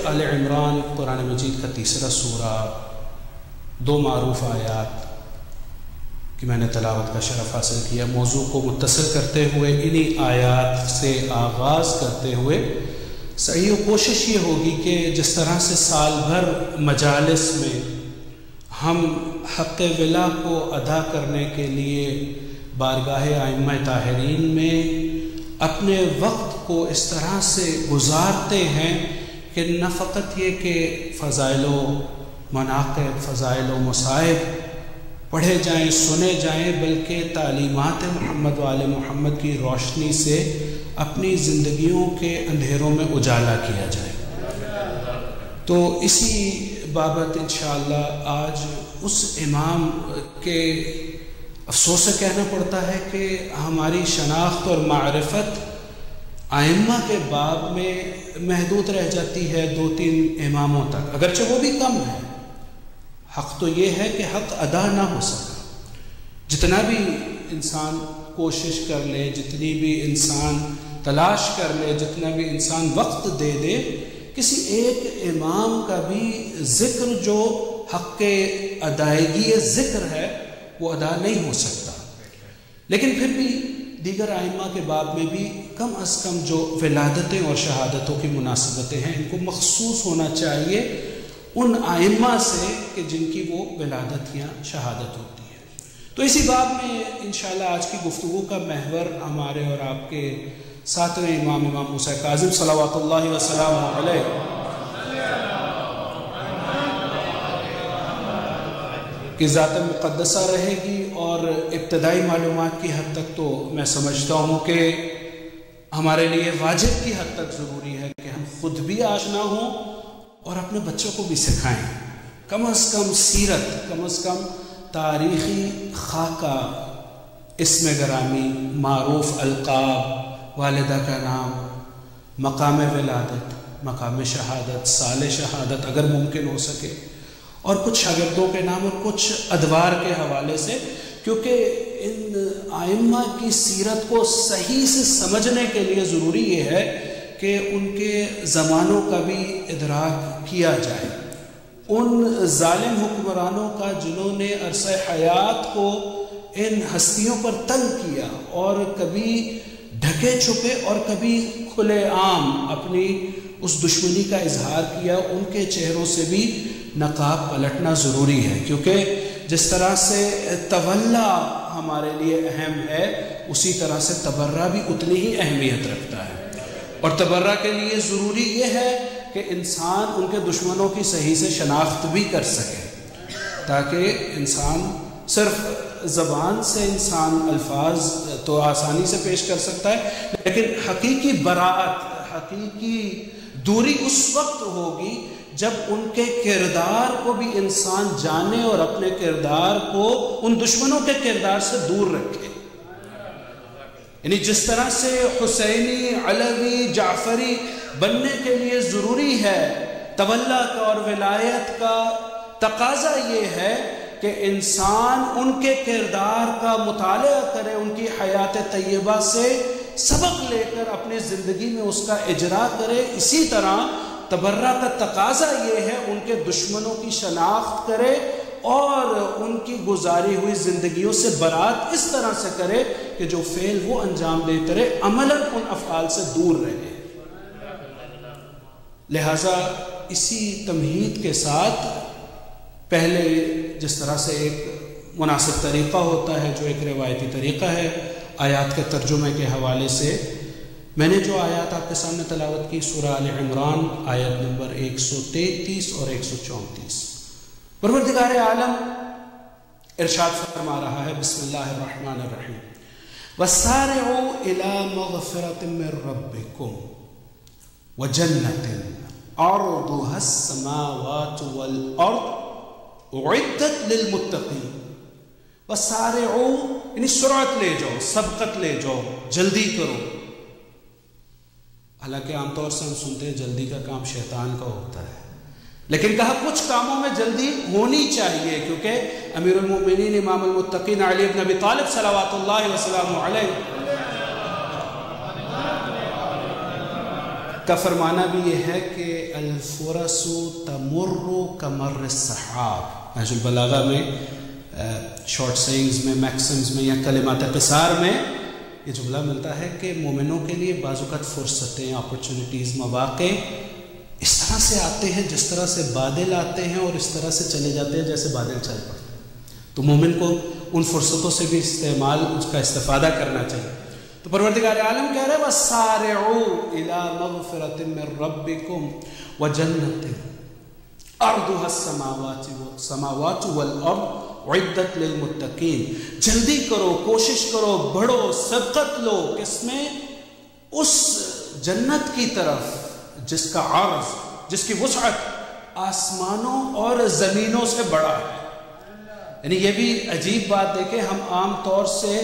آل عمران قرآن مجید کا تیسرا سورہ، 2 معروف آیات کی میں نے تلاوت کا شرف حاصل کیا۔ موضوع کو متصل کرتے ہوئے انہی آیات سے آغاز کرتے ہوئے صحیح کوشش یہ ہوگی کہ جس طرح سے سال بھر مجالس میں ہم حق ولا کو ادا کرنے کے لیے بارگاہ ائمہ طاہرین میں اپنے وقت کو اس طرح سے گزارتے ہیں کہ نہ فقط یہ کہ فضائل و مناقب، فضائل و مصائب پڑھے جائیں، سنے جائیں، بلکہ تعلیمات محمد و آل محمد کی روشنی سے اپنی زندگیوں کے اندھیروں میں اجالا کیا جائے۔ تو اسی بابت انشاءاللہ آج اس امام کے افسوس سے کہنا پڑتا ہے کہ ہماری شناخت اور معرفت ائمہ کے باب میں محدود رہ جاتی ہے 2-3 اماموں تک، اگرچہ وہ بھی کم ہے۔ حق تو یہ ہے کہ حق ادا نہ ہو سکا، جتنا بھی انسان کوشش کر لے، جتنی بھی انسان تلاش کر لے، جتنا بھی انسان وقت دے دے، کسی ایک امام کا بھی ذکر جو حق ادائیگی ذکر ہے وہ ادا نہیں ہو سکتا۔ لیکن پھر بھی دیگر ائمہ کے باب میں بھی کم از کم جو ولادتیں اور شہادتوں کی مناسبتیں ہیں ان کو مخصوص ہونا چاہیے ان ائمہ سے کہ جن کی وہ ولادت یا شہادت ہوتی ہے۔ تو اسی باب میں انشاءاللہ آج کی گفتگو کا محور ہمارے اور آپ کے 7ویں امام موسیٰ کاظم صلوات اللہ وسلامہ علیہ کی ذات مقدسہ رہے گی۔ اور ابتدائی معلومات کی حد تک تو میں سمجھتا ہوں کہ ہمارے لیے واجب کی حد تک ضروری ہے کہ ہم خود بھی آشنا ہوں اور اپنے بچوں کو بھی سکھائیں، کم از کم سیرت، کم از کم تاریخی خاکہ، اسم گرامی، معروف القاب، والدہ کا نام، مقام ولادت، مقام شہادت، سال شہادت اگر ممکن ہو سکے، اور کچھ شاگردوں کے نام اور کچھ ادوار کے حوالے سے، کیونکہ ان ائمہ کی سیرت کو صحیح سے سمجھنے کے لیے ضروری یہ ہے کہ ان کے زمانوں کا بھی ادراک کیا جائے، ان ظالم حکمرانوں کا جنہوں نے عرصہ حیات کو ان ہستیوں پر تنگ کیا اور کبھی ڈھکے چھپے اور کبھی کھلے عام اپنی اس دشمنی کا اظہار کیا، ان کے چہروں سے بھی نقاب پلٹنا ضروری ہے، کیونکہ جس طرح سے تولا ہمارے لیے اہم ہے اسی طرح سے تبرہ بھی اتنی ہی اہمیت رکھتا ہے، اور تبرہ کے لیے ضروری یہ ہے کہ انسان ان کے دشمنوں کی صحیح سے شناخت بھی کر سکے، تاکہ انسان صرف زبان سے انسان الفاظ تو آسانی سے پیش کر سکتا ہے، لیکن حقیقی براءت، حقیقی دوری اس وقت ہوگی جب ان کے کردار کو بھی انسان جانے اور اپنے کردار کو ان دشمنوں کے کردار سے دور رکھے۔ یعنی جس طرح سے حسینی، علوی، جعفری بننے کے لیے ضروری ہے تولا کا اور ولایت کا، تقاضا یہ ہے کہ انسان ان کے کردار کا مطالعہ کرے، ان کی حیات طیبہ سے سبق لے کر اپنی زندگی میں اس کا اجرا کرے، اسی طرح تبرہ کا تقاضا یہ ہے ان کے دشمنوں کی شناخت کرے اور ان کی گزاری ہوئی زندگیوں سے برات اس طرح سے کرے کہ جو فعل وہ انجام دیتے رہے عملاً ان افعال سے دور رہے۔ لہٰذا اسی تمہید کے ساتھ پہلے جس طرح سے ایک مناسب طریقہ ہوتا ہے، جو ایک روایتی طریقہ ہے آیات کے ترجمے کے حوالے سے، میں نے جو آیات آپ کے سامنے تلاوت کی سورہ آل عمران آیت نمبر 133 اور 134، پروردگار عالم ارشاد فرما رہا ہے، بسم اللہ الرحمن الرحیم، وَسَارِعُوا إِلَى مَغْفِرَةٍ مِّن رَّبِّكُمْ وَجَنَّةٍ عرضها السماوات والارض اعدت للمتقین وسارعوا، یعنی سرعت لے جاؤ، سبقت لے جاؤ، جلدی کرو۔ حالانکہ عام طور سے ہم سنتے ہیں جلدی کا کام شیطان کا ہوتا ہے، لیکن کہا کچھ کاموں میں جلدی ہونی چاہیے، کیونکہ امیر المؤمنین امام المتقین علی بن ابی طالب صلوات اللہ وسلم علیہ کا فرمانا بھی یہ ہے کہ الفرس تمر کمر السحاب۔ نہج البلاغہ میں شارٹ سیئنگز میں، میکسمز میں یا کلمات قصار میں یہ جملہ ملتا ہے کہ مومنوں کے لیے بعض اوقات فرصتیں، اپرچونٹیز، مواقع اس طرح سے آتے ہیں جس طرح سے بادل آتے ہیں اور اس طرح سے چلے جاتے ہیں جیسے بادل چل پڑتے ہیں۔ تو مومن کو ان فرصتوں سے بھی اس کا استفادہ کرنا چاہیے۔ تو پروردگار عالم کہہ رہے ہیں وَسَارِعُوا إِلَى مَغْفِرَةٍ مِّن رَبِّكُمْ وَجَنَّةٍ عَرْضُهَا السَّمَاوَاتُ وَالْأَرْضُ عدت للمتقین۔ جلدی کرو، کوشش کرو، بڑھو، سبقت لو، کس میں؟ اس جنت کی طرف جس کا عرض، جس کی وسعت آسمانوں اور زمینوں سے بڑا ہے۔ یعنی یہ بھی عجیب بات دیکھیں، ہم عام طور سے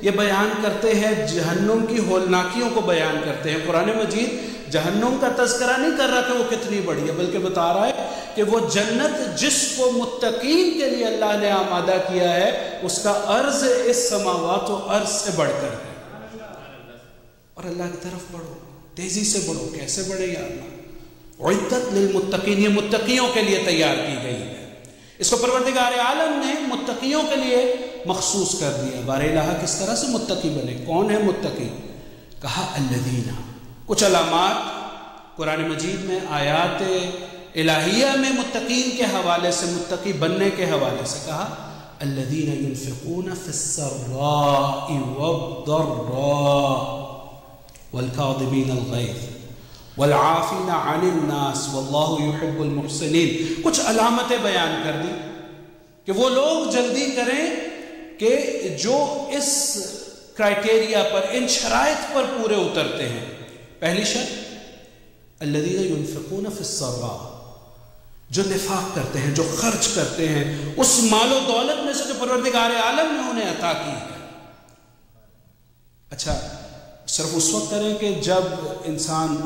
یہ بیان کرتے ہیں، جہنم کی ہولناکیوں کو بیان کرتے ہیں۔ قرآن مجید جہنم کا تذکرہ نہیں کر رہا کہ وہ کتنی بڑی ہے، بلکہ بتا رہا ہے کہ وہ جنت جس کو متقین کے لیے اللہ نے آمادہ کیا ہے، اس کا عرض اس سماوات و ارض سے بڑھ کر ہے۔ اور اللہ کی طرف بڑھو، تیزی سے بڑھو۔ کیسے بڑھے یا اللہ؟ عدت للمتقین، یہ متقیوں کے لیے تیار کی گئی ہے۔ اس کو پروردگار عالم نے متقیوں کے لیے مخصوص کر دیا۔ بار الہ کس طرح سے متقی بنے؟ کون ہے متقی؟ کہا الذین، کچھ علامات قرآن مجید میں، آیات الہیہ میں متقین کے حوالے سے، متقی بننے کے حوالے سے کہا الذین ينفقون فی السراء والضراء والکاظمین الغیظ والعافین عن الناس واللہ یحب المحسنین۔ کچھ علامتیں بیان کر دی کہ وہ لوگ جلدی کریں کہ جو اس کرائٹیریا پر، ان شرائط پر پورے اترتے ہیں۔ پہلی شرط الذین ينفقون فی السراء، جو نفاق کرتے ہیں، جو خرچ کرتے ہیں اس مال و دولت میں سے جو پروردگار عالم نے انہیں عطا کی ہے۔ اچھا، صرف اس وقت کریں کہ جب انسان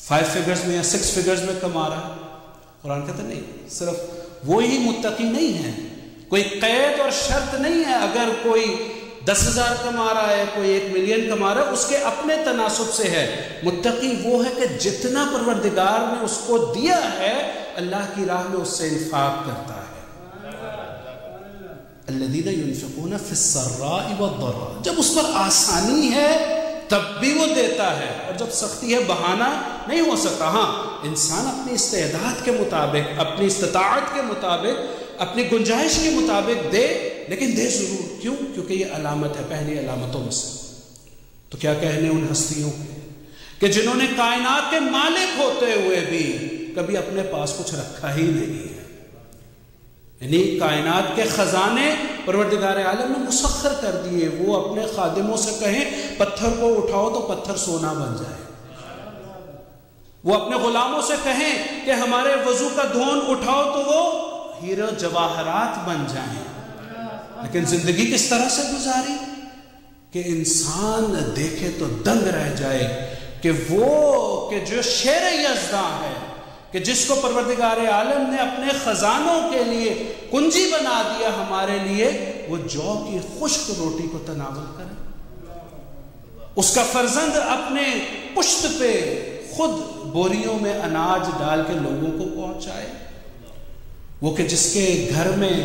5 فگرز میں یا 6 فگرز میں کما رہا ہے؟ قرآن کہتا نہیں، صرف وہی متقی نہیں ہے، کوئی قید اور شرط نہیں ہے۔ اگر کوئی 10,000 کما رہا ہے، کوئی 1 ملین کما رہا ہے، اس کے اپنے تناسب سے ہے۔ متقی وہ ہے کہ جتنا پروردگار نے اس کو دیا ہے، اللہ کی راہ میں اس سے انفاق کرتا ہے۔ الذین ينفقون فی السراء والضراء، جب اس پر آسانی ہے تب بھی وہ دیتا ہے، اور جب سختی ہے بہانہ نہیں ہو سکتا۔ ہاں، انسان اپنی استعداد کے مطابق، اپنی استطاعت کے مطابق، اپنی گنجائش کے مطابق دے، لیکن دے ضرور۔ کیوں؟ کیونکہ یہ علامت ہے، پہلی علامتوں میں سے۔ تو کیا کہنے ان ہستیوں کے کہ جنہوں نے کائنات کے مالک ہوتے ہوئے بھی کبھی اپنے پاس کچھ رکھا ہی نہیں ہے۔ یعنی کائنات کے خزانے پروردگار عالم نے مسخر کر دیے۔ وہ اپنے خادموں سے کہیں پتھر کو اٹھاؤ تو پتھر سونا بن جائے، وہ اپنے غلاموں سے کہیں کہ ہمارے وضو کا دھون اٹھاؤ تو وہ ہیرے جواہرات بن جائیں۔ لیکن زندگی کس طرح سے گزاری کہ انسان دیکھے تو دنگ رہ جائے کہ وہ کہ جو شیر یزداں ہے، کہ جس کو پروردگار عالم نے اپنے خزانوں کے لیے کنجی بنا دیا ہمارے لیے، وہ جو کی خشک روٹی کو تناول کرے، اس کا فرزند اپنے پشت پہ خود بوریوں میں اناج ڈال کے لوگوں کو پہنچائے، وہ کہ جس کے گھر میں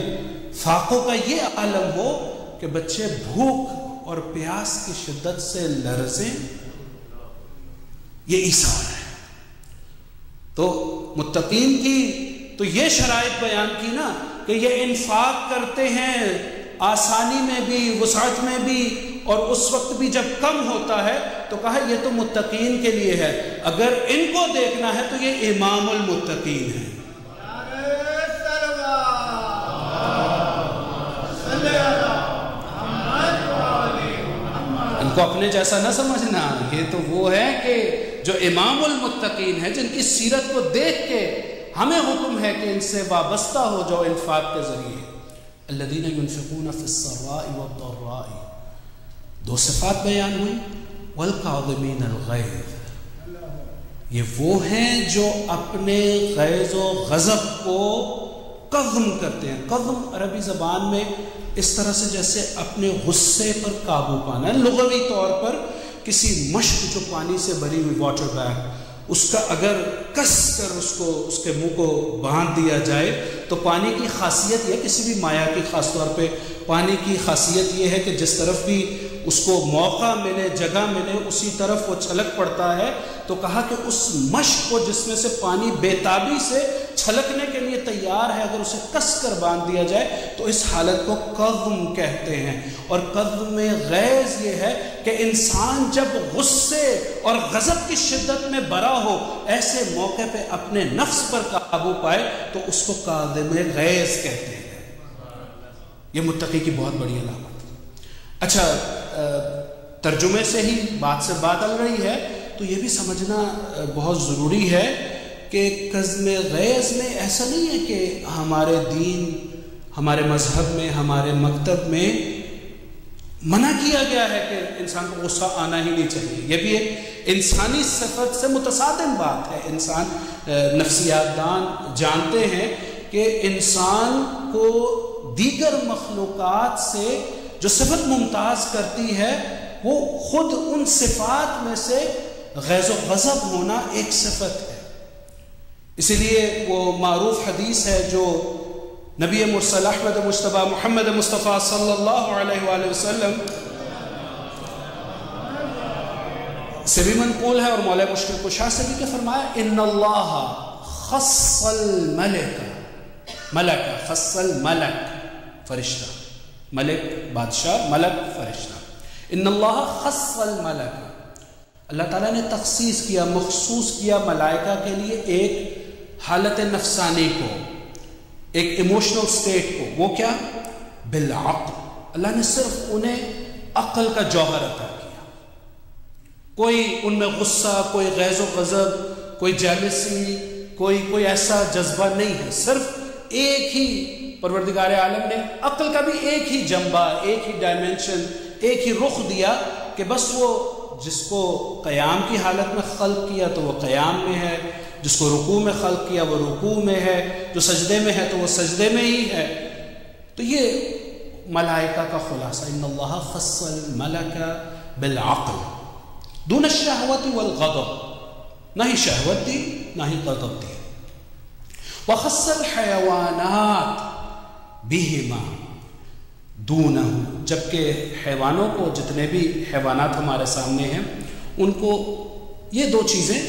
فاقوں کا یہ عالم ہو کہ بچے بھوک اور پیاس کی شدت سے لرزیں، یہ ایثار ہے۔ تو متقین کی تو یہ شرائط بیان کی نا کہ یہ انفاق کرتے ہیں آسانی میں بھی، وسعت میں بھی، اور اس وقت بھی جب کم ہوتا ہے تو کہا یہ تو متقین کے لیے ہے۔ اگر ان کو دیکھنا ہے تو یہ امام المتقین ہے۔ ان کو اپنے جیسا نہ سمجھنا، یہ تو وہ ہے کہ جو امام المتقین ہیں، جن کی سیرت کو دیکھ کے ہمیں حکم ہے کہ ان سے وابستہ ہو جاؤ انفاق کے ذریعے. الذین ينفقون فی السراء والضراء، دو صفات بیان ہوئی. والکاظمین الغیظ، یہ وہ ہیں جو اپنے غیظ و غضب کو قضم کرتے ہیں. قضم عربی زبان میں اس طرح سے جیسے اپنے غصے پر قابو پانا ہے. لغوی طور پر کسی مشق جو پانی سے بھری ہوئی واٹر بیگ، اس کا اگر کس کر اس کے منہ کو باندھ دیا جائے تو پانی کی خاصیت یہ، کسی بھی مائع کی خاص طور پہ پانی کی خاصیت یہ ہے کہ جس طرف بھی اس کو موقع ملے، جگہ ملے، اسی طرف وہ چھلک پڑتا ہے. تو کہا کہ اس مشق کو جس میں سے پانی بےتابی سے چھلکنے کے لیے تیار ہے، اگر اسے کس کر باندھ دیا جائے تو اس حالت کو قضم کہتے ہیں. اور قضم میں غیظ یہ ہے کہ انسان جب غصے اور غضب کی شدت میں بھرا ہو، ایسے موقع پہ اپنے نفس پر قابو پائے تو اس کو قاضم غیظ کہتے ہیں. یہ متقی کی بہت بڑی علامت. اچھا، ترجمے سے ہی بات سے بات چل رہی ہے تو یہ بھی سمجھنا بہت ضروری ہے کہ قضم غیظ میں ایسا نہیں ہے کہ ہمارے دین، ہمارے مذہب میں، ہمارے مکتب میں منع کیا گیا ہے کہ انسان کو غصہ آنا ہی نہیں چاہیے. یہ بھی ایک انسانی صفت سے متصادم بات ہے. انسان، نفسیات دان جانتے ہیں کہ انسان کو دیگر مخلوقات سے جو صفت ممتاز کرتی ہے وہ خود ان صفات میں سے غیظ و غضب ہونا ایک صفت ہے. اسی لیے وہ معروف حدیث ہے جو نبی مرسل احمد مجتبی محمد مصطفیٰ صلی اللہ علیہ وآلہ وسلم سے بھی منقول ہے اور مولا مشکل کشا سے بھی کہ فرمایا ان اللہ خص الملک، خص الملک فرشتہ، ملک بادشاہ، ملک فرشتہ. ان اللہ خص الملک، اللہ تعالیٰ نے تخصیص کیا، مخصوص کیا ملائکہ کے لیے ایک حالت نفسانی کو، ایک ایموشنل سٹیٹ کو. وہ کیا؟ بالعقل. اللہ نے صرف انہیں عقل کا جوہر عطا کیا. کوئی ان میں غصہ، کوئی غیظ و غضب، کوئی جیلسی، کوئی ایسا جذبہ نہیں ہے. صرف ایک ہی پروردگار عالم نے عقل کا بھی ایک ہی جنبہ، ایک ہی ڈائمنشن، ایک ہی رخ دیا کہ بس وہ جس کو قیام کی حالت میں خلق کیا تو وہ قیام میں ہے، جس کو رکوع میں خلق کیا وہ رکوع میں ہے، جو سجدے میں ہے تو وہ سجدے میں ہی ہے. تو یہ ملائکہ کا خلاصہ، ان اللہ خص الملک بالعقل دون الشہوت والغضب، نہ ہی شہوت دی نہ ہی غضب دی. وخص الحیوانات بہما دونہ، جبکہ حیوانوں کو، جتنے بھی حیوانات ہمارے سامنے ہیں، ان کو یہ دو چیزیں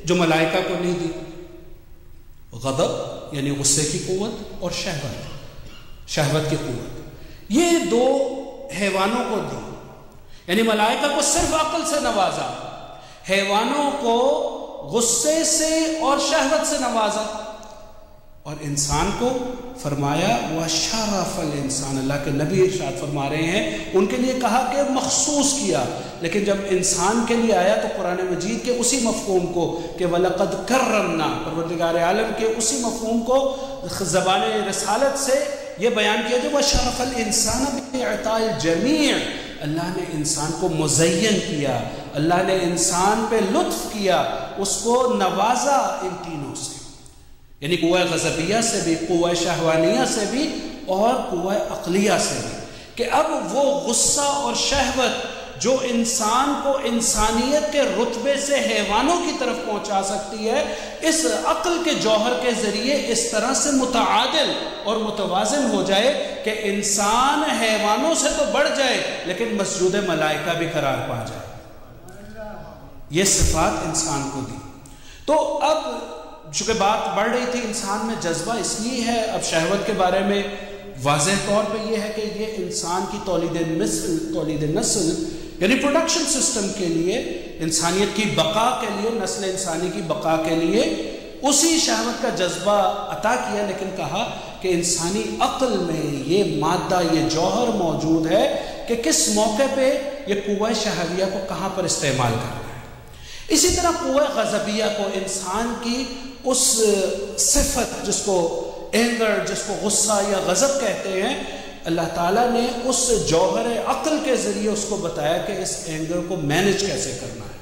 جو ملائکہ کو نہیں دی، غضب یعنی غصے کی قوت اور شہوت کی قوت، یہ دو حیوانوں کو دی. یعنی ملائکہ کو صرف عقل سے نوازا، حیوانوں کو غصے سے اور شہوت سے نوازا، اور انسان کو فرمایا وَشَرَفَ الْإِنسَانَ. اللہ کے نبی ارشاد فرما رہے ہیں ان کے لیے کہا کہ مخصوص کیا، لیکن جب انسان کے لیے آیا تو قرآن مجید کے اسی مفہوم کو کہ وَلَقَدْ كَرَّمْنَا، پروردگار عالم کے اسی مفہوم کو زبان رسالت سے یہ بیان کیا جو وَشَرَفَ الْإِنسَانَ بِإِعْطَاءِ الْجَمِيعِ. اللہ نے انسان کو مزین کیا، اللہ نے انسان پہ لطف کیا، اس کو نوازا ان تینوں سے، یعنی قوہ غضبیہ سے بھی، قوہ شہوانیہ سے بھی، اور قوہ عقلیہ سے بھی، کہ اب وہ غصہ اور شہوت جو انسان کو انسانیت کے رتبے سے حیوانوں کی طرف پہنچا سکتی ہے، اس عقل کے جوہر کے ذریعے اس طرح سے متعادل اور متوازن ہو جائے کہ انسان حیوانوں سے تو بڑھ جائے لیکن مسجود ملائکہ بھی قرار پا جائے. یہ صفات انسان کو دی. تو اب چونکہ بات بڑھ رہی تھی، انسان میں جذبہ اس لیے ہے، اب شہوت کے بارے میں واضح طور پہ یہ ہے کہ یہ انسان کی تولید نسل یعنی پروڈکشن سسٹم کے لیے، انسانیت کی بقا کے لیے، نسل انسانی کی بقا کے لیے اسی شہوت کا جذبہ عطا کیا، لیکن کہا کہ انسانی عقل میں یہ مادہ، یہ جوہر موجود ہے کہ کس موقع پہ یہ قوہ شہویہ کو کہاں پر استعمال کرنا ہے. اسی طرح قوہ غضبیہ کو، انسان کی اس صفت جس کو اینگر، جس کو غصہ یا غضب کہتے ہیں، اللہ تعالیٰ نے اس جوہر عقل کے ذریعے اس کو بتایا کہ اس اینگر کو مینج کیسے کرنا ہے۔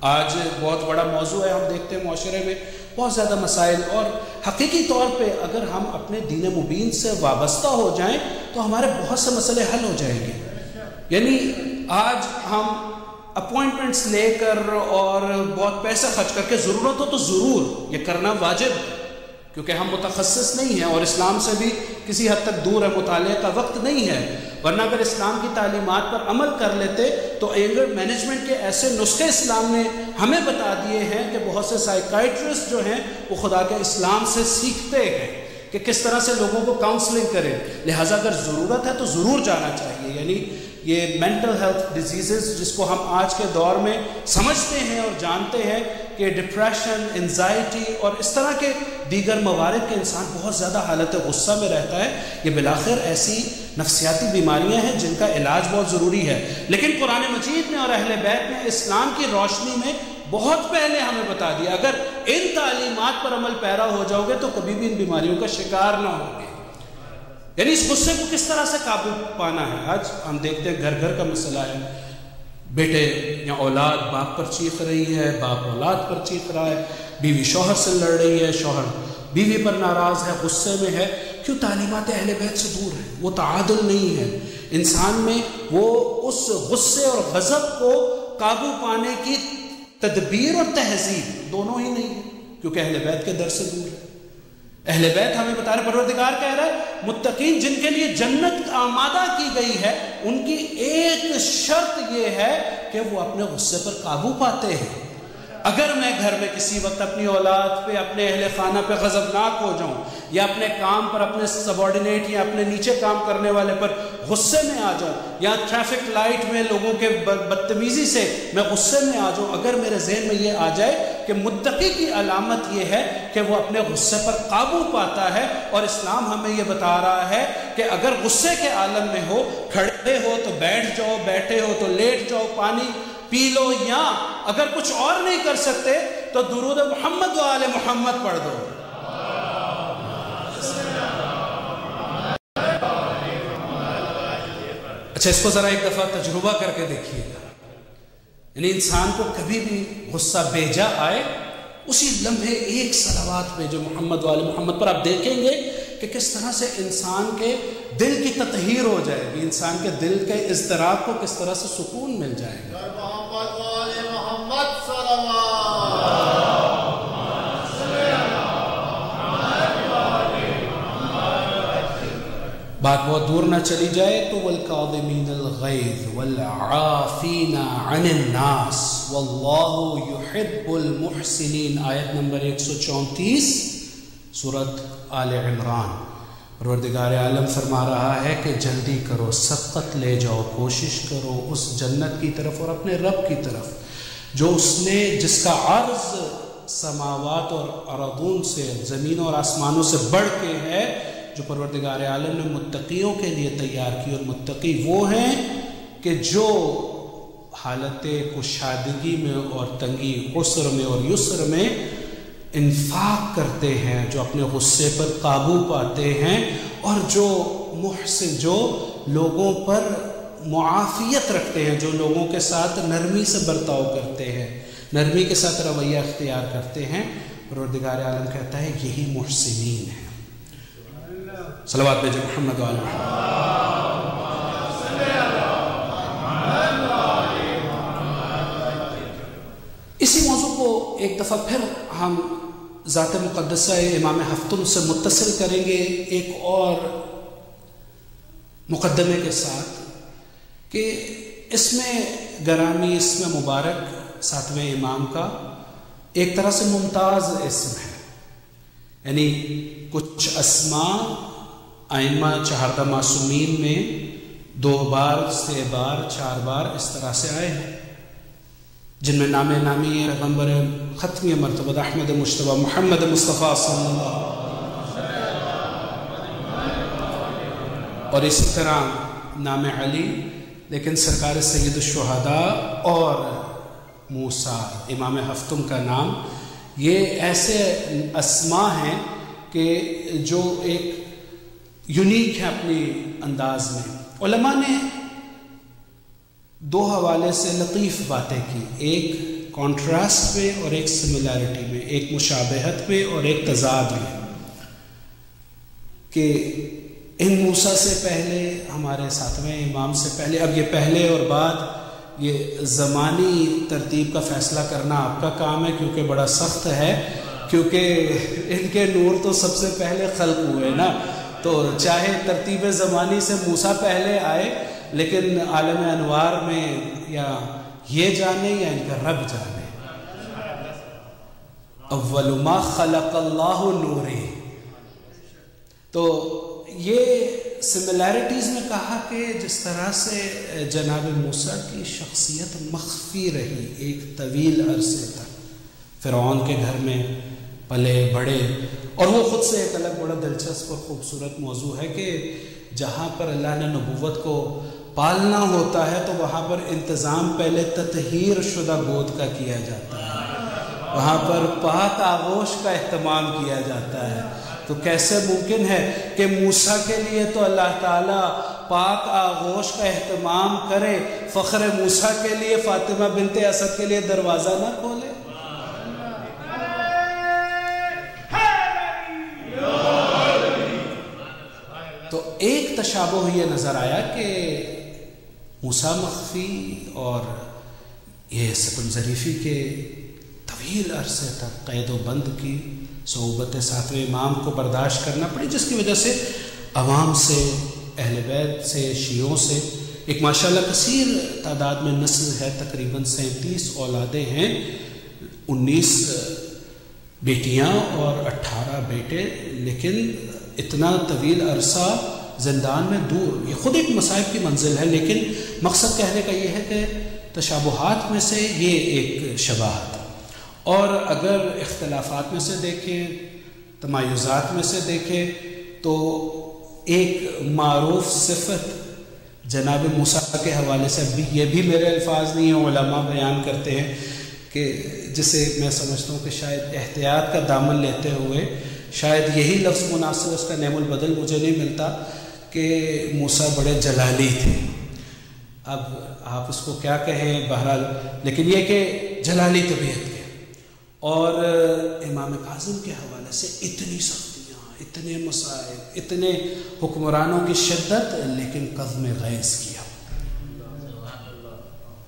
آج بہت بڑا موضوع ہے، ہم دیکھتے ہیں معاشرے میں بہت زیادہ مسائل، اور حقیقی طور پہ اگر ہم اپنے دین مبین سے وابستہ ہو جائیں تو ہمارے بہت سے مسئلے حل ہو جائیں گے۔ یعنی آج ہم اپوائنٹمنٹس لے کر اور بہت پیسہ خرچ کر کے ضرورت ہو تو ضرور یہ کرنا واجب ہے، کیونکہ ہم متخصص نہیں ہیں اور اسلام سے بھی کسی حد تک دور ہے، مطالعے کا وقت نہیں ہے، ورنہ اگر اسلام کی تعلیمات پر عمل کر لیتے تو اینگر مینجمنٹ کے ایسے نسخے اسلام نے ہمیں بتا دیے ہیں کہ بہت سے سائیکائٹرسٹ جو ہیں وہ خدا کے اسلام سے سیکھتے ہیں کہ کس طرح سے لوگوں کو کاؤنسلنگ کریں۔ لہٰذا اگر ضرورت ہے تو ضرور جانا چاہیے۔ یعنی یہ مینٹل ہیلتھ ڈیزیزز جس کو ہم آج کے دور میں سمجھتے ہیں اور جانتے ہیں کہ ڈپریشن، انزائٹی اور اس طرح کے دیگر موارد کے انسان بہت زیادہ حالت غصہ میں رہتا ہے، یہ بالآخر ایسی نفسیاتی بیماریاں ہیں جن کا علاج بہت ضروری ہے۔ لیکن قرآن مجید نے اور اہل بیت نے اسلام کی روشنی میں بہت پہلے ہمیں بتا دیا، اگر ان تعلیمات پر عمل پیرا ہو جاؤ گے تو کبھی بھی ان بیماریوں کا شکار نہ ہوگے۔ یعنی اس غصے کو کس طرح سے قابو پانا ہے۔ آج ہم دیکھتے ہیں گھر گھر کا مسئلہ ہے، بیٹے یا اولاد باپ پر چیخ رہی ہے، باپ اولاد پر چیخ رہا ہے، بیوی شوہر سے لڑ رہی ہے، شوہر بیوی پر ناراض ہے، غصے میں ہے۔ کیوں؟ تعلیمات اہل بیت سے دور ہے، وہ تعادل نہیں ہے انسان میں، وہ اس غصے اور غضب کو قابو پانے کی تدبیر اور تہذیب دونوں ہی نہیں ہے، کیونکہ اہل بیت کے در سے دور ہے۔ اہل بیت ہمیں بتا رہے، پروردگار کہہ رہا ہے متقین جن کے لیے جنت آمادہ کی گئی ہے ان کی ایک شرط یہ ہے کہ وہ اپنے غصے پر قابو پاتے ہیں۔ اگر میں گھر میں کسی وقت اپنی اولاد پہ، اپنے اہل خانہ پہ غضبناک ہو جاؤں، یا اپنے کام پر، اپنے سبارڈینیٹ یا اپنے نیچے کام کرنے والے پر غصے میں آ جاؤں، یا ٹریفک لائٹ میں لوگوں کے بدتمیزی سے میں غصے میں آ جاؤں، اگر میرے ذہن میں یہ آ جائے کہ متقی کی علامت یہ ہے کہ وہ اپنے غصے پر قابو پاتا ہے، اور اسلام ہمیں یہ بتا رہا ہے کہ اگر غصے کے عالم میں ہو، کھڑے ہو تو بیٹھ جاؤ، بیٹھے ہو تو لیٹ جاؤ، پانی پی لو، یا اگر کچھ اور نہیں کر سکتے تو درود محمد و آل محمد پڑھ دو۔ اچھا، اس کو ذرا ایک دفعہ تجربہ کر کے دیکھیے گا۔ یعنی انسان کو کبھی بھی غصہ بیجا آئے، اسی لمحے ایک صلوات میں جو محمد و آل محمد پر آپ دیکھیں گے کہ کس طرح سے انسان کے دل کی تطہیر ہو جائے گی، انسان کے دل کے اضطراب کو کس طرح سے سکون مل جائے گا۔ بات بہت دور نہ چلی جائے تو وَالْكَاظِمِينَ الْغَيْظَ وَالْعَافِينَ عَنِ النَّاسِ وَاللَّهُ يُحِبُّ الْمُحْسِنِينَ، آیت نمبر 134 سورۃ آل عمران۔ پروردگار عالم فرما رہا ہے کہ جلدی کرو، سبقت لے جاؤ، کوشش کرو اس جنت کی طرف اور اپنے رب کی طرف جو اس نے، جس کا عرض سماوات اور ارضون سے، زمین اور آسمانوں سے بڑھ کے ہے، جو پروردگار عالم نے متقیوں کے لیے تیار کی۔ اور متقی وہ ہیں کہ جو حالت کشادگی میں اور تنگی، عسر میں اور یسر میں انفاق کرتے ہیں، جو اپنے غصے پر قابو پاتے ہیں، اور جو محسن، جو لوگوں پر معافیت رکھتے ہیں، جو لوگوں کے ساتھ نرمی سے برتاؤ کرتے ہیں، نرمی کے ساتھ رویہ اختیار کرتے ہیں۔ پروردگار عالم کہتا ہے یہی محسنین ہیں۔ صلوات بھیجیں محمد وعلی محمد۔ اسی موضوع کو ایک دفعہ پھر ہم ذات مقدسہ امام ہفتم سے متصل کریں گے ایک اور مقدمے کے ساتھ، کہ اس میں گرامی، اس میں مبارک 7ویں امام کا ایک طرح سے ممتاز اسم ہے۔ یعنی کچھ اسماء ائمہ 14 معصومین میں 2 بار، 3 بار، 4 بار اس طرح سے آئے ہیں، جن میں نام نامی پیغمبر ختمی مرتبہ احمد مجتبیٰ محمد مصطفیٰ صلی اللہ علیہ وسلم، اور اسی طرح نام علی، لیکن سرکار سید الشہداء اور موسیٰ، امام ہفتم کا نام، یہ ایسے اسماء ہیں کہ جو ایک یونیک ہے اپنی انداز میں۔ علماء نے دو حوالے سے لطیف باتیں کی، ایک کانٹراسٹ میں اور ایک سملیرٹی میں، ایک مشابہت میں اور ایک تضاد میں، کہ ان موسیٰ سے پہلے، ہمارے ساتویں امام سے پہلے، اب یہ پہلے اور بعد، یہ زمانی ترتیب کا فیصلہ کرنا آپ کا کام ہے، کیونکہ بڑا سخت ہے، کیونکہ ان کے نور تو سب سے پہلے خلق ہوئے نا، تو چاہے ترتیب زمانی سے موسیٰ پہلے آئے، لیکن عالم انوار میں یا یہ جانے یا ان کا رب جانے، اول ما خلق اللہ نوری۔ تو یہ سملیرٹیز میں کہا کہ جس طرح سے جناب موسیٰ کی شخصیت مخفی رہی ایک طویل عرصے تک، فرعون کے گھر میں پلے بڑے، اور وہ خود سے ایک الگ بڑا دلچسپ اور خوبصورت موضوع ہے کہ جہاں پر اللہ نے نبوت کو پالنا ہوتا ہے تو وہاں پر انتظام پہلے تطہیر شدہ گود کا کیا جاتا ہے، وہاں پر پاک آغوش کا اہتمام کیا جاتا ہے۔ تو کیسے ممکن ہے کہ موسیٰ کے لیے تو اللہ تعالیٰ پاک آغوش کا اہتمام کرے، فخر موسیٰ کے لیے، فاطمہ بنت اسد کے لیے دروازہ نہ کھولے؟ تو ایک تشابہ یہ نظر آیا کہ موسیٰ مخفی اور یہ سکن ظریفی کے طویل عرصے تک قید و بند کی صحبت ساتویں امام کو برداشت کرنا پڑی، جس کی وجہ سے عوام سے، اہل بیت سے، شیعوں سے ایک ماشاءاللہ کثیر تعداد میں نسل ہے، تقریباً 37 اولادیں ہیں، 19 بیٹیاں اور 18 بیٹے، لیکن اتنا طویل عرصہ زندان میں دور، یہ خود ایک مصائب کی منزل ہے، لیکن مقصد کہنے کا یہ ہے کہ تشابہات میں سے یہ ایک شباہت۔ اور اگر اختلافات میں سے دیکھیں، تمایزات میں سے دیکھیں، تو ایک معروف صفت جناب موسیٰ کے حوالے سے، یہ بھی میرے الفاظ نہیں ہیں، علماء بیان کرتے ہیں کہ جسے میں سمجھتا ہوں کہ شاید احتیاط کا دامن لیتے ہوئے شاید یہی لفظ مناسب، اس کا نعم البدل مجھے نہیں ملتا، کہ موسیٰ بڑے جلالی تھے۔ اب آپ اس کو کیا کہیں، بہرحال، لیکن یہ کہ جلالی طبیعت کے، اور امام کاظم کے حوالے سے اتنی سختیاں، اتنے مسائل، اتنے حکمرانوں کی شدت، لیکن قضم غیظ کیا۔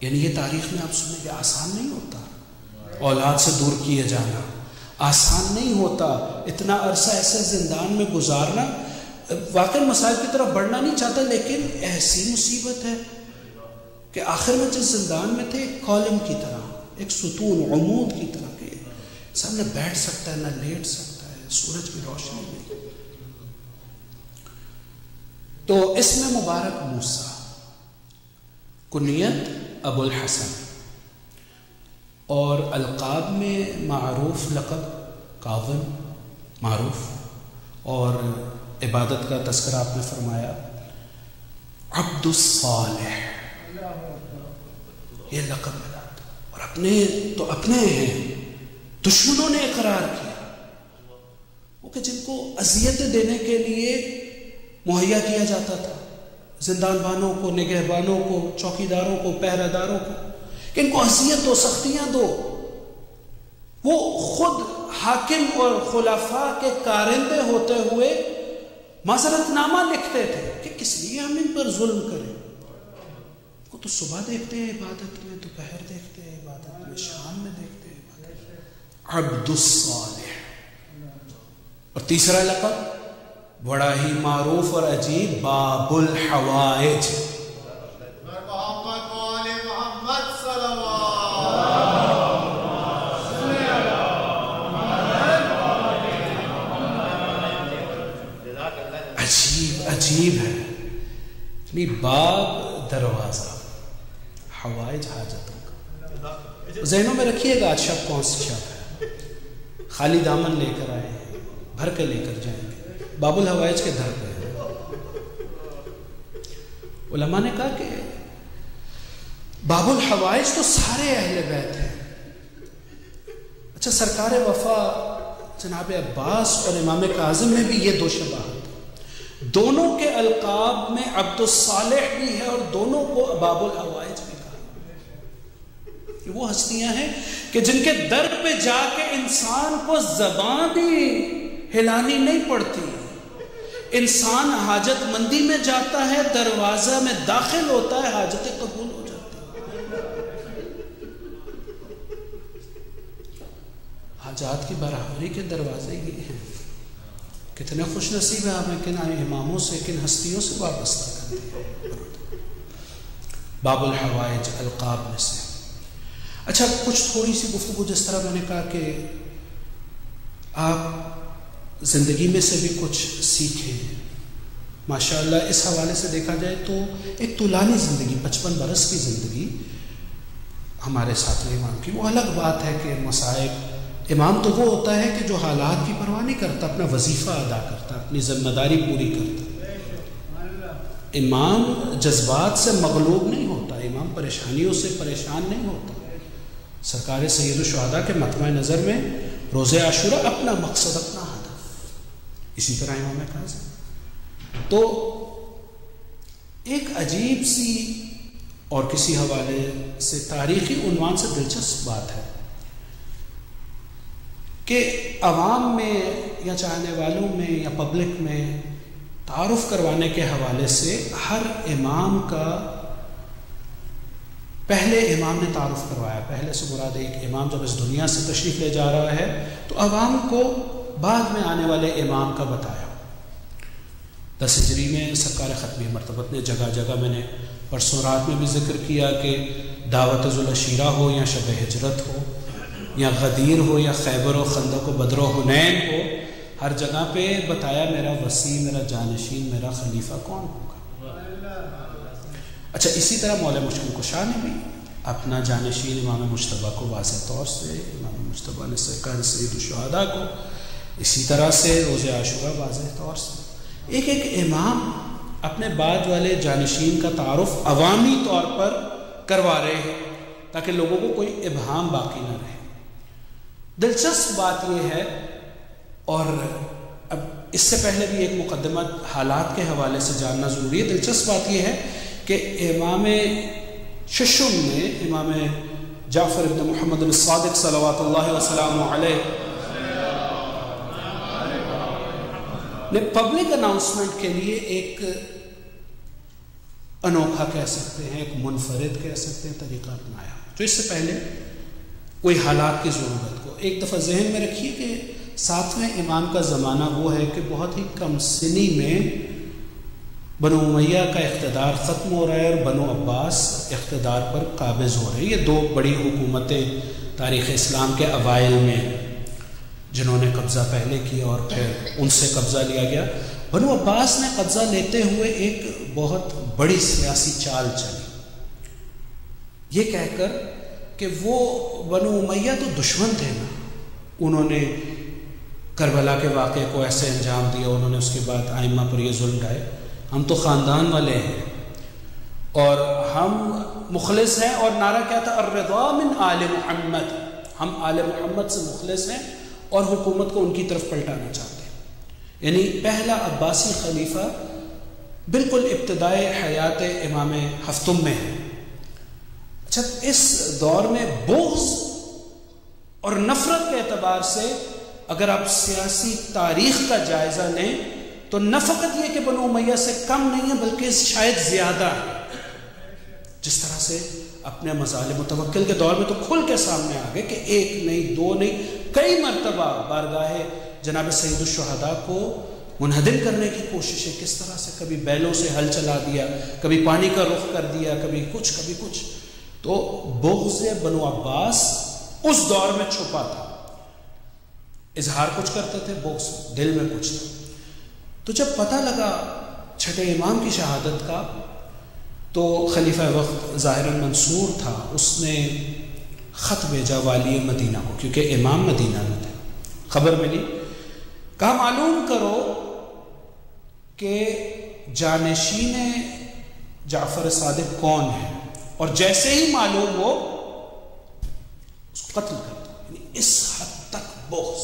یعنی یہ تاریخ میں آپ سنیں کہ آسان نہیں ہوتا اولاد سے دور کیے جانا، آسان نہیں ہوتا اتنا عرصہ ایسے زندان میں گزارنا۔ واقعی مسائل کی طرف بڑھنا نہیں چاہتا، لیکن ایسی مصیبت ہے کہ آخر میں جس زندان میں تھے، ایک کالم کی طرح، ایک ستون، عمود کی طرح، کہ انسان نہ بیٹھ سکتا ہے نہ لیٹ سکتا ہے، سورج کی روشنی میں۔ تو اس میں مبارک موسیٰ، کنیت ابو الحسن، اور القاب میں معروف لقب کاظم، معروف، اور عبادت کا تذکرہ آپ نے فرمایا عبد الصالح، یہ لقب ملا، اور اپنے ہیں، دشمنوں نے اقرار کیا، وہ کہ جن کو اذیت دینے کے لیے مہیا کیا جاتا تھا، زندان بانوں کو، نگہبانوں کو، چوکیداروں کو، پہرہ داروں کو، کہ ان کو اذیت دو، سختیاں دو، وہ خود حاکم اور خلفاء کے کارندے ہوتے ہوئے معذرت نامہ لکھتے تھے کہ کس لیے ہم ان پر ظلم کریں، کو تو صبح دیکھتے ہیں عبادت میں، دوپہر دیکھتے ہیں عبادت میں، شام میں دیکھتے ہیں عبادت میں۔ عبد الصالح۔ اور تیسرا لقب بڑا ہی معروف اور عجیب، باب الحوائج۔ عجیب ہے، یعنی باب دروازہ، حوائج حاجتوں کا۔ ذہنوں میں رکھیے گا آج شب کون سی شب ہے، خالی دامن لے کر آئے ہیں، بھر کے لے کر جائیں گے، باب الحوائج کے در پہ ہیں۔ علماء نے کہا کہ باب الحوائج تو سارے اہل بیت ہیں. اچھا، سرکار وفا جناب عباس اور امام کاظم میں بھی یہ دو شباہت ہیں. دونوں کے القاب میں عبد الصالح بھی ہے اور دونوں کو باب الحوائج بھی کہا. یہ وہ ہستیاں ہیں کہ جن کے در پہ جا کے انسان کو زبان بھی ہلانی نہیں پڑتی. انسان حاجت مندی میں جاتا ہے، دروازہ میں داخل ہوتا ہے، حاجتیں قبول ہو جاتی ہیں. حاجات کی برابری کے دروازے یہ ہیں. کتنے خوش نصیب ہیں ہمیں کن اماموں سے، کن ہستیوں سے وابستہ کرتے ہیں. باب الحوائج القاب میں سے. اچھا، کچھ تھوڑی سی گفتگو، جس طرح میں نے کہا کہ آپ زندگی میں سے بھی کچھ سیکھیں. ماشاءاللہ اس حوالے سے دیکھا جائے تو ایک طولانی زندگی، 55 برس کی زندگی ہمارے ساتھ امام کی. وہ الگ بات ہے کہ مصائب، امام تو وہ ہوتا ہے کہ جو حالات کی پرواہ نہیں کرتا، اپنا وظیفہ ادا کرتا، اپنی ذمہ داری پوری کرتا. امام جذبات سے مغلوب نہیں ہوتا، امام پریشانیوں سے پریشان نہیں ہوتا. سرکار سید الشہداء کے مطمع نظر میں روزہ عاشوراء اپنا مقصد، اپنا ہدف. اسی طرح امام کاظم. تو ایک عجیب سی اور کسی حوالے سے تاریخی عنوان سے دلچسپ بات ہے کہ عوام میں یا چاہنے والوں میں یا پبلک میں تعارف کروانے کے حوالے سے ہر امام کا، پہلے امام نے تعارف کروایا. پہلے سے مراد ایک امام جب اس دنیا سے تشریف لے جا رہا ہے تو عوام کو بعد میں آنے والے امام کا بتایا. 10 ہجری میں سرکار ختمی مرتبت نے جگہ جگہ، میں نے پرسوں رات میں بھی ذکر کیا کہ دعوت ذوالعشیرہ ہو یا شب ہجرت ہو یا غدیر ہو یا خیبر و خندق و بدر و حنین ہو، ہر جگہ پہ بتایا میرا وصی، میرا جانشین، میرا خلیفہ کون ہوگا. اچھا، اسی طرح مولا مشکل کشا نے بھی اپنا جانشین امام مجتبیٰ کو واضح طور سے، امام مجتبیٰ نے سرکار سید الشہداء کو، اسی طرح سے روزہ عاشوراء واضح طور سے. ایک ایک امام اپنے بعد والے جانشین کا تعارف عوامی طور پر کروا رہے ہیں تاکہ لوگوں کو کوئی ابہام باقی نہ رہے. دلچسپ بات یہ ہے، اور اب اس سے پہلے بھی ایک مقدمہ حالات کے حوالے سے جاننا ضروری ہے. دلچسپ بات یہ ہے کہ امام ششم میں، امام جعفر ابن محمد الصادق صلوات اللہ وسلام علیہ نے پبلک اناؤنسمنٹ کے لیے ایک انوکھا کہہ سکتے ہیں، ایک منفرد کہہ سکتے ہیں طریقہ اپنایا، جو اس سے پہلے کوئی حالات کی ضرورت کو. ایک دفعہ ذہن میں رکھیے کہ 7ویں امام کا زمانہ وہ ہے کہ بہت ہی کم سنی میں بنو امیہ کا اقتدار ختم ہو رہا ہے اور بنو عباس اقتدار پر قابض ہو رہے ہیں. یہ 2 بڑی حکومتیں تاریخ اسلام کے اوائل میں جنہوں نے قبضہ پہلے کیا اور پھر ان سے قبضہ لیا گیا. بنو عباس نے قبضہ لیتے ہوئے ایک بہت بڑی سیاسی چال چلی، یہ کہہ کر کہ وہ بنو امیہ تو دشمن تھے نا، انہوں نے کربلا کے واقعے کو ایسے انجام دیا، انہوں نے اس کے بعد ائمہ پر یہ ظلم ڈھائے، ہم تو خاندان والے ہیں اور ہم مخلص ہیں. اور نعرہ کیا تھا؟ الرضا من آل محمد، ہم آل محمد سے مخلص ہیں اور حکومت کو ان کی طرف پلٹانا چاہتے ہیں. یعنی پہلا عباسی خلیفہ بالکل ابتدائے حیات امام ہفتم میں ہے. اچھا، اس دور میں بغض اور نفرت کے اعتبار سے اگر آپ سیاسی تاریخ کا جائزہ لیں تو نہ فقط یہ کہ بنو امیہ سے کم نہیں ہے بلکہ شاید زیادہ ہے. جس طرح سے اپنے مظالم متوکل کے دور میں تو کھل کے سامنے آ گئے کہ 1 نہیں 2 نہیں کئی مرتبہ بارگاہ جناب سید الشہداء کو منہدم کرنے کی کوشش ہے. کس طرح سے کبھی بیلوں سے ہل چلا دیا، کبھی پانی کا رخ کر دیا، کبھی کچھ کبھی کچھ. تو بغض بنو عباس اس دور میں چھپا تھا، اظہار کچھ کرتے تھے، بغض دل میں کچھ تھا. تو جب پتہ لگا چھٹے امام کی شہادت کا تو خلیفہ وقت ظاہراً منصور تھا، اس نے خط بھیجا والی مدینہ کو، کیونکہ امام مدینہ میں تھے. خبر ملی، کہا معلوم کرو کہ جانشین جعفر صادق کون ہے. اور جیسے ہی معلوم ہو اس کو قتل کر دو. یعنی اس حد تک بغض.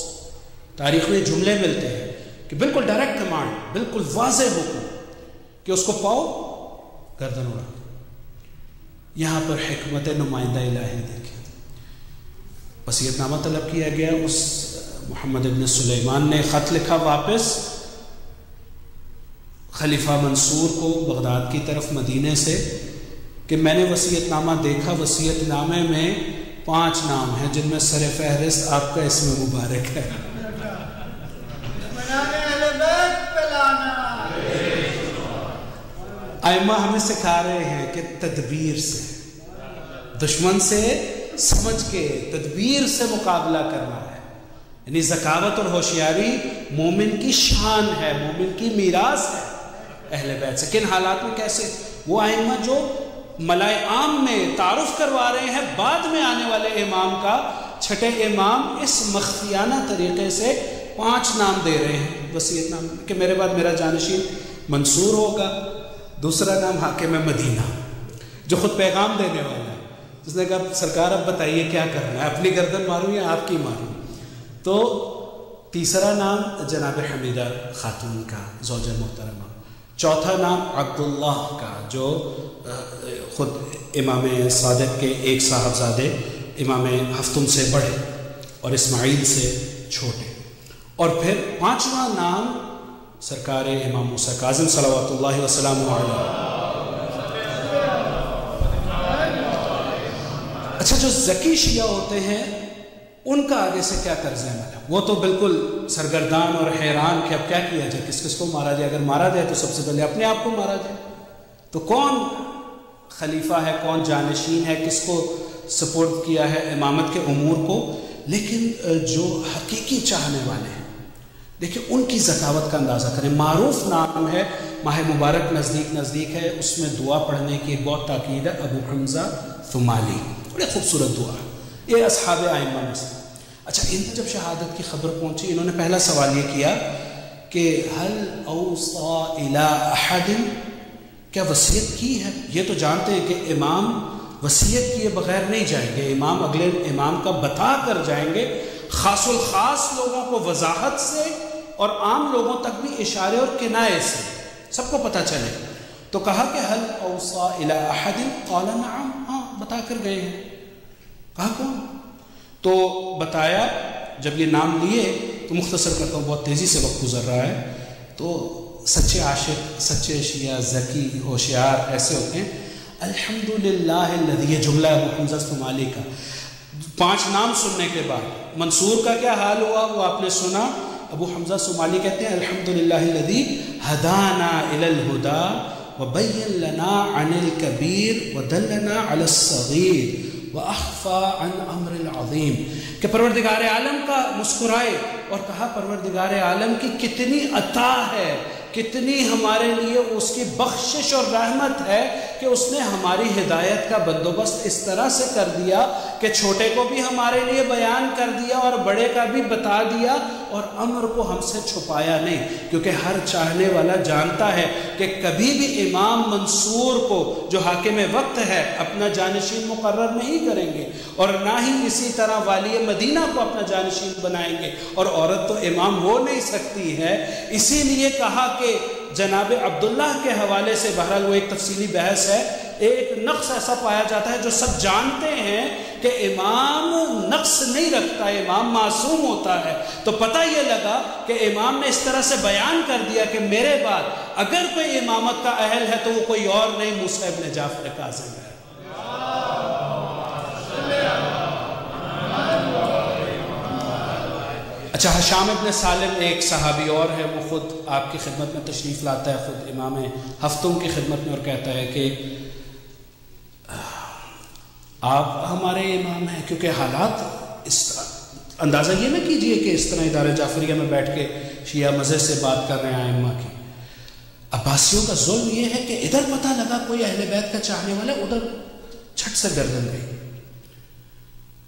تاریخ میں جملے ملتے ہیں کہ بالکل ڈائریکٹ کمانڈ، بالکل واضح حکم کہ اس کو پاؤ گردن اڑا دو. یہاں پر حکمت نمائندہ الہی دیکھیں. وصیت نامہ طلب کیا گیا. اس محمد ابن سلیمان نے خط لکھا واپس خلیفہ منصور کو بغداد کی طرف مدینے سے کہ میں نے وصیت نامہ دیکھا، وصیت نامے میں 5 نام ہیں جن میں سر فہرست آپ کا اسم مبارک ہے. ائمہ ہمیں سکھا رہے ہیں کہ تدبیر سے، دشمن سے سمجھ کے تدبیر سے مقابلہ کرنا ہے. یعنی ذکاوت اور ہوشیاری مومن کی شان ہے، مومن کی میراث ہے اہل بیت سے. کن حالات میں کیسے؟ وہ ائمہ جو ملائے عام میں تعارف کروا رہے ہیں بعد میں آنے والے امام کا، چھٹے امام اس مخفیانہ طریقے سے 5 نام دے رہے ہیں وصیت نام کہ میرے بعد میرا جانشین منصور ہوگا. دوسرا نام حاکم مدینہ جو خود پیغام دینے والا ہے، جس نے کہا سرکار اب بتائیے کیا کرنا ہے، اپنی گردن ماروں یا آپ کی ماروں. تو تیسرا نام جناب حمیدہ خاتون کا، زوجہ محترمہ. چوتھا نام عبداللہ کا جو خود امام صادق کے ایک صاحبزادے امام ہفتم سے بڑے اور اسماعیل سے چھوٹے. اور پھر 5واں نام سرکار امام موسیٰ کاظم صلوات اللہ وسلم علیہ. اچھا، جو ذکی شیعہ ہوتے ہیں ان کا آگے سے کیا طرز عمل ہے؟ وہ تو بالکل سرگردان اور حیران کہ اب کیا کیا جائے، کس کس کو مارا جائے. اگر مارا جائے تو سب سے پہلے اپنے آپ کو مارا جائے. تو کون خلیفہ ہے، کون جانشین ہے، کس کو سپورٹ کیا ہے امامت کے امور کو. لیکن جو حقیقی چاہنے والے ہیں دیکھیں ان کی ذکاوت کا اندازہ کریں. معروف نام ہے، ماہ مبارک نزدیک ہے، اس میں دعا پڑھنے کی بہت تاکید ہے. ابو حمزہ ثمالی، بڑی خوبصورت دعا ہے، یہ اصحاب ائمہ میں سے. اچھا، ان جب شہادت کی خبر پہنچی انہوں نے پہلا سوال یہ کیا کہ حل اوصى الى احد، کیا وصیت کی ہے؟ یہ تو جانتے ہیں کہ امام وصیت کیے بغیر نہیں جائیں گے، امام اگلے امام کا بتا کر جائیں گے، خاص الخاص لوگوں کو وضاحت سے اور عام لوگوں تک بھی اشارے اور کنائے سے سب کو پتہ چلے. تو کہا کہ حل اوصى الى احد قال نعم، ہاں بتا کر گئے ہیں. کہا کون؟ تو بتایا. جب یہ نام لیے تو مختصر کرتا ہوں، بہت تیزی سے وقت گزر رہا ہے. تو سچے عاشق، سچے شیعہ، ذکی، ہوشیار ایسے ہوتے ہیں. الحمدللہ الذی، یہ جملہ ابو حمزہ ثمالی کا. 5 نام سننے کے بعد منصور کا کیا حال ہوا وہ آپ نے سنا. ابو حمزہ ثمالی کہتے ہیں الحمدللہ الذی ہدانا الی الہدی وبین لنا عن الکبیر ودلنا علی الصغیر وَأَخْفَى عَنْ أَمْرِ الْعَظِيمِ، کہ پروردگار عالم کا مسکرائے اور کہا پروردگار عالم کی کتنی عطا ہے، کتنی ہمارے لیے اس کی بخشش اور رحمت ہے کہ اس نے ہماری ہدایت کا بندوبست اس طرح سے کر دیا کہ چھوٹے کو بھی ہمارے لیے بیان کر دیا اور بڑے کا بھی بتا دیا اور امر کو ہم سے چھپایا نہیں. کیونکہ ہر چاہنے والا جانتا ہے کہ کبھی بھی امام منصور کو جو حاکم وقت ہے اپنا جانشین مقرر نہیں کریں گے اور نہ ہی اسی طرح والی مدینہ کو اپنا جانشین بنائیں گے. اور عورت تو امام ہو نہیں سکتی ہے. اسی لیے کہا کہ جناب عبداللہ کے حوالے سے، بہرحال وہ ایک تفصیلی بحث ہے، ایک نقص ایسا پایا جاتا ہے جو سب جانتے ہیں کہ امام نقص نہیں رکھتا، امام معصوم ہوتا ہے. تو پتہ یہ لگا کہ امام نے اس طرح سے بیان کر دیا کہ میرے بعد اگر کوئی امامت کا اہل ہے تو وہ کوئی اور نہیں، موسیٰ ابن جعفر کاظم ہے. اچھا، حشام ابن سالم ایک صحابی اور ہے، وہ خود آپ کی خدمت میں تشریف لاتا ہے، خود امام ہفتم کی خدمت میں، اور کہتا ہے کہ آپ ہمارے امام ہیں. کیونکہ حالات اس طرح، اندازہ یہ نہ کیجئے کہ اس طرح ادارہ جعفریہ میں بیٹھ کے شیعہ مزے سے بات کر رہے ہیں ائمہ کی. عباسیوں کا ظلم یہ ہے کہ ادھر پتہ لگا کوئی اہل بیت کا چاہنے والا، ادھر چھٹ سے گردن گئی.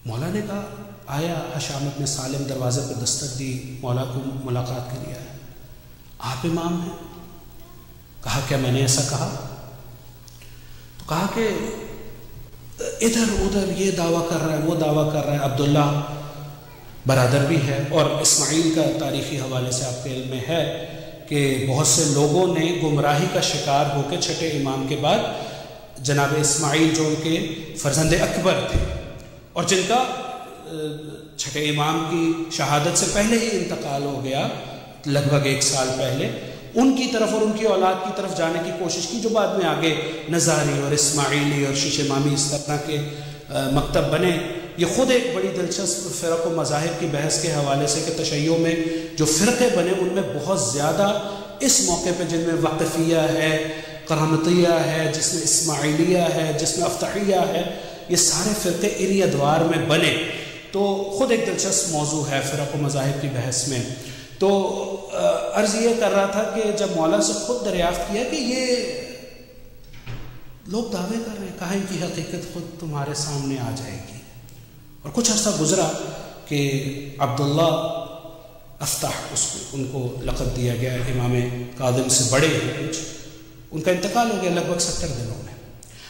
مولا نے کہا آیا حشام ابن سالم، دروازے پہ دستک دی، مولا کو ملاقات کے لیے آیا. آپ امام ہیں؟ کہا کیا میں نے ایسا کہا؟ تو کہا کہ ادھر ادھر یہ دعویٰ کر رہا ہے، وہ دعویٰ کر رہا ہے۔ عبداللہ برادر بھی ہے، اور اسماعیل کا تاریخی حوالے سے آپ کے علم میں ہے کہ بہت سے لوگوں نے گمراہی کا شکار ہو کے چھٹے امام کے بعد جناب اسماعیل جو ان کے فرزند اکبر تھے اور جن کا چھٹے امام کی شہادت سے پہلے ہی انتقال ہو گیا لگ بھگ 1 سال پہلے، ان کی طرف اور ان کی اولاد کی طرف جانے کی کوشش کی، جو بعد میں آگے نظاری اور اسماعیلی اور شیش امامی اس طرح کے مکتب بنے۔ یہ خود ایک بڑی دلچسپ فرق و مذاہب کی بحث کے حوالے سے کہ تشیع میں جو فرقے بنے ان میں بہت زیادہ اس موقع پہ جن میں وقفیہ ہے، کرامتیہ ہے، جس میں اسماعیلیہ ہے، جس میں افتحیہ ہے، یہ سارے فرقے انہی ادوار میں بنے، تو خود ایک دلچسپ موضوع ہے فرق و مذاہب کی بحث میں۔ تو عرض یہ کر رہا تھا کہ جب مولا سے خود دریافت کیا کہ یہ لوگ دعوے کر رہے ہیں، کہاں ان کی حقیقت خود تمہارے سامنے آ جائے گی۔ اور کچھ عرصہ گزرا کہ عبداللہ افتح ان کو لقب دیا گیا، امام کاظم سے بڑے ہیں کچھ، ان کا انتقال ہو گیا لگ بھگ 70 دنوں میں۔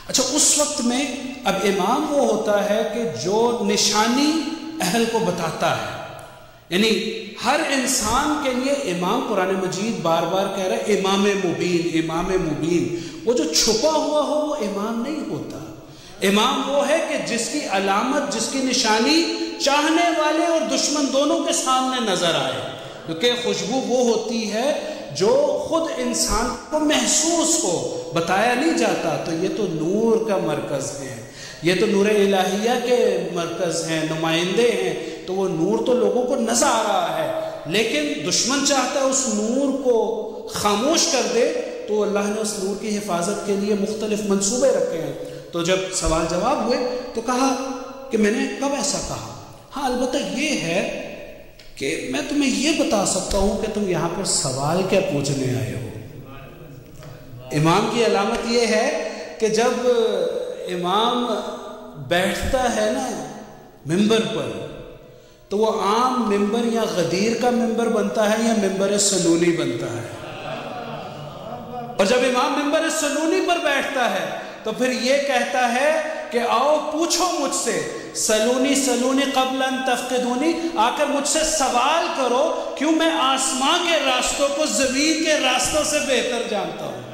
اچھا، اس وقت میں اب امام وہ ہوتا ہے کہ جو نشانی اہل کو بتاتا ہے، یعنی ہر انسان کے لیے امام، قرآن مجید بار بار کہہ رہا ہے امام مبین، امام مبین، وہ جو چھپا ہوا ہو وہ امام نہیں ہوتا۔ امام وہ ہے کہ جس کی علامت، جس کی نشانی چاہنے والے اور دشمن دونوں کے سامنے نظر آئے، کیونکہ خوشبو وہ ہوتی ہے جو خود انسان کو محسوس ہو، بتایا نہیں جاتا۔ تو یہ تو نور کا مرکز ہے، یہ تو نور الہیہ کے مرکز ہیں، نمائندے ہیں، تو وہ نور تو لوگوں کو نظر آ رہا ہے، لیکن دشمن چاہتا ہے اس نور کو خاموش کر دے، تو اللہ نے اس نور کی حفاظت کے لیے مختلف منصوبے رکھے ہیں۔ تو جب سوال جواب ہوئے تو کہا کہ میں نے کب ایسا کہا؟ ہاں البتہ یہ ہے کہ میں تمہیں یہ بتا سکتا ہوں کہ تم یہاں پر سوال کیا پوچھنے آئے ہو۔ امام کی علامت یہ ہے کہ جب امام بیٹھتا ہے نا ممبر پر، تو وہ عام ممبر یا غدیر کا ممبر بنتا ہے یا ممبر سلونی بنتا ہے، اور جب امام ممبر سلونی پر بیٹھتا ہے تو پھر یہ کہتا ہے کہ آؤ پوچھو مجھ سے، سلونی سلونی قبل ان تفقدونی، آ کر مجھ سے سوال کرو، کیوں میں آسمان کے راستوں کو زمین کے راستوں سے بہتر جانتا ہوں۔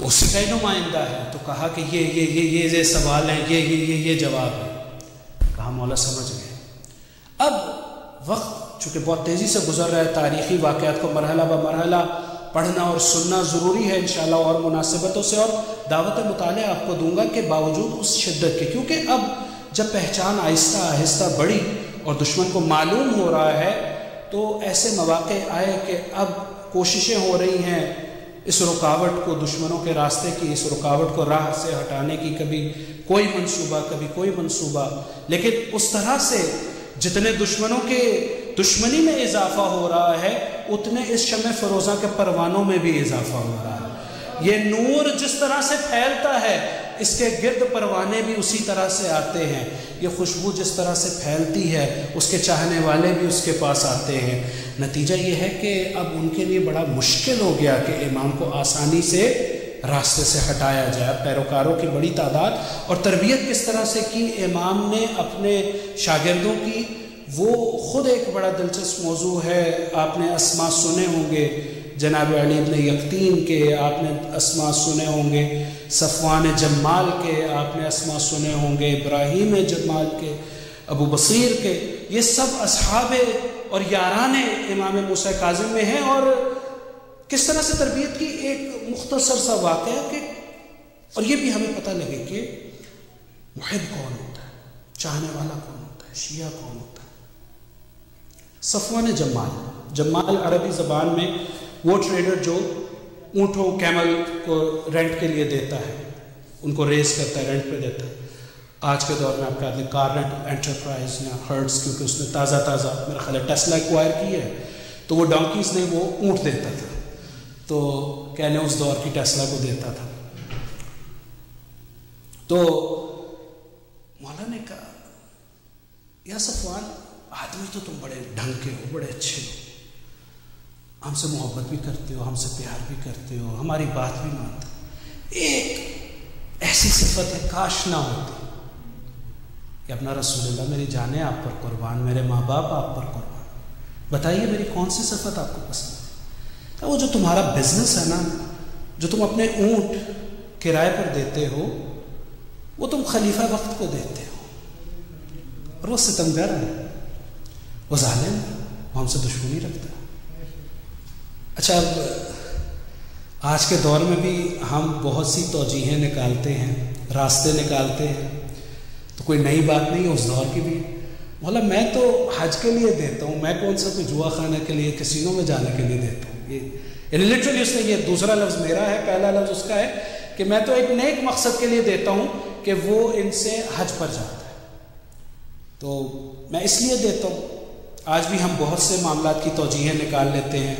اسی کا ہی نمائندہ ہے، تو کہا کہ یہ سوال ہے، یہ جواب ہے۔ کہا مولا سمجھ گئے۔ اب وقت چونکہ بہت تیزی سے گزر رہا ہے، تاریخی واقعات کو مرحلہ بہ مرحلہ پڑھنا اور سننا ضروری ہے انشاءاللہ، اور مناسبتوں سے اور دعوت مطالعہ آپ کو دوں گا کہ باوجود اس شدت کے، کیونکہ اب جب پہچان آہستہ آہستہ بڑھی اور دشمن کو معلوم ہو رہا ہے، تو ایسے مواقع آئے کہ اب کوششیں ہو رہی ہیں اس رکاوٹ کو، دشمنوں کے راستے کی اس رکاوٹ کو راہ سے ہٹانے کی، کبھی کوئی منصوبہ کبھی کوئی منصوبہ، لیکن اس طرح سے جتنے دشمنوں کے دشمنی میں اضافہ ہو رہا ہے اتنے اس شمع فروزہ کے پروانوں میں بھی اضافہ ہو رہا ہے۔ یہ نور جس طرح سے پھیلتا ہے اس کے گرد پروانے بھی اسی طرح سے آتے ہیں، یہ خوشبو جس طرح سے پھیلتی ہے اس کے چاہنے والے بھی اس کے پاس آتے ہیں۔ نتیجہ یہ ہے کہ اب ان کے لیے بڑا مشکل ہو گیا کہ امام کو آسانی سے راستے سے ہٹایا جائے۔ پیروکاروں کی بڑی تعداد اور تربیت کس طرح سے کی امام نے اپنے شاگردوں کی، وہ خود ایک بڑا دلچسپ موضوع ہے۔ آپ نے اسماء سنے ہوں گے جناب علی بن یقطین کے، آپ نے اسماء سنے ہوں گے صفوان جمال کے، آپ نے اسماء سنے ہوں گے ابراہیم جمال کے، ابو بصیر کے، یہ سب اصحاب اور یاران امام موسیٰ کاظم میں ہیں۔ اور کس طرح سے تربیت کی، ایک مختصر سا واقعہ کہ، اور یہ بھی ہمیں پتہ لگے کہ محب کون ہوتا ہے، چاہنے والا کون ہوتا ہے، شیعہ کون ہوتا ہے۔ صفوان جمال عربی زبان میں وہ ٹریڈر جو اونٹوں کیمل کو رینٹ کے لیے دیتا ہے، ان کو ریز کرتا ہے، رینٹ پہ دیتا ہے۔ آج کے دور میں آپ کہتے ہیں کار رینٹ انٹرپرائز یا ہرٹس، کیونکہ اس نے تازہ میرا خیال ہے ٹیسلا ایکوائر کی ہے، تو وہ ڈانکیز نہیں، وہ اونٹ دیتا تھا، تو کہنے اس دور کی ٹیسلا کو دیتا تھا۔ تو مولا نے کہا یا صفوان، آدمی تو تم بڑے ڈھنگ کے ہو، بڑے اچھے ہو، ہم سے محبت بھی کرتے ہو، ہم سے پیار بھی کرتے ہو، ہماری بات بھی مانتے ہو۔ ایک ایسی صفت ہے، کاش نہ ہوتی کہ اپنا رسول اللہ میری جانیں آپ پر قربان، میرے ماں باپ آپ پر قربان۔ بتائیے میری کون سی صفت آپ کو پسند ہے؟ وہ جو تمہارا بزنس ہے نا، جو تم اپنے اونٹ کرائے پر دیتے ہو، وہ تم خلیفہ وقت کو دیتے ہو، اور وہ ستمگر ہے، وہ ظالم ہے، وہ ہم سے دشمنی رکھتا ہے۔ اچھا، اب آج کے دور میں بھی ہم بہت سی توجیہیں نکالتے ہیں، راستے نکالتے ہیں، تو کوئی نئی بات نہیں ہے اس دور کی بھی۔ مولا میں تو حج کے لیے دیتا ہوں، میں کون سا کوئی جوا خانے کے لیے، کسینوں میں جانے کے لیے دیتا ہوں۔ یہ لٹرلی اس نے، یہ دوسرا لفظ میرا ہے، پہلا لفظ اس کا ہے کہ میں تو ایک نیک مقصد کے لیے دیتا ہوں کہ وہ ان سے حج پر جاتا ہے، تو میں اس لیے دیتا ہوں۔ آج بھی ہم بہت سے معاملات کی توجیہیں نکال لیتے ہیں۔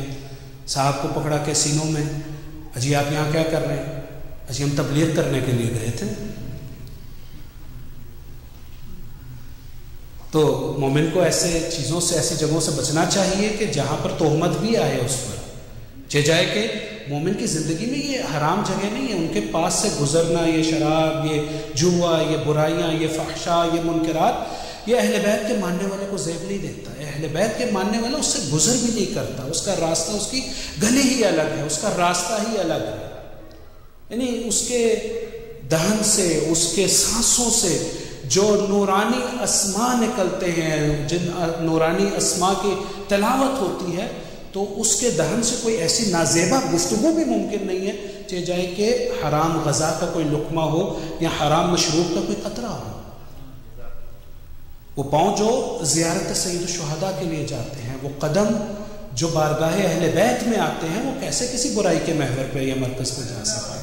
صاحب کو پکڑا کسینوں میں، اجی آپ یہاں کیا کر رہے ہیں؟ اجی ہم تبلیغ کرنے کے لیے گئے تھے۔ تو مومن کو ایسے چیزوں سے، ایسی جگہوں سے بچنا چاہیے کہ جہاں پر تہمت بھی آئے اس پر، جائے کہ مومن کی زندگی میں یہ حرام جگہ نہیں ہے، ان کے پاس سے گزرنا، یہ شراب، یہ جوا، یہ برائیاں، یہ فحشا، یہ منکرات، یہ اہل بیت کے ماننے والے کو زیب نہیں دیتا۔ اہل بیت کے ماننے والا اس سے گزر بھی نہیں کرتا، اس کا راستہ، اس کی گلی ہی الگ ہے، اس کا راستہ ہی الگ ہے، یعنی اس کے دہن سے، اس کے سانسوں سے جو نورانی اسماء نکلتے ہیں، جن نورانی اسماء کی تلاوت ہوتی ہے، تو اس کے دہن سے کوئی ایسی نازیبہ گفتگو بھی ممکن نہیں ہے چاہے کہ حرام غذا کا کوئی لقمہ ہو یا حرام مشروب کا کوئی قطرہ ہو۔ وہ پاؤں جو زیارت سید الشہداء کے لیے جاتے ہیں، وہ قدم جو بارگاہ اہل بیت میں آتے ہیں، وہ کیسے کسی برائی کے محور پہ یا مرکز پہ جا سکتے ہیں؟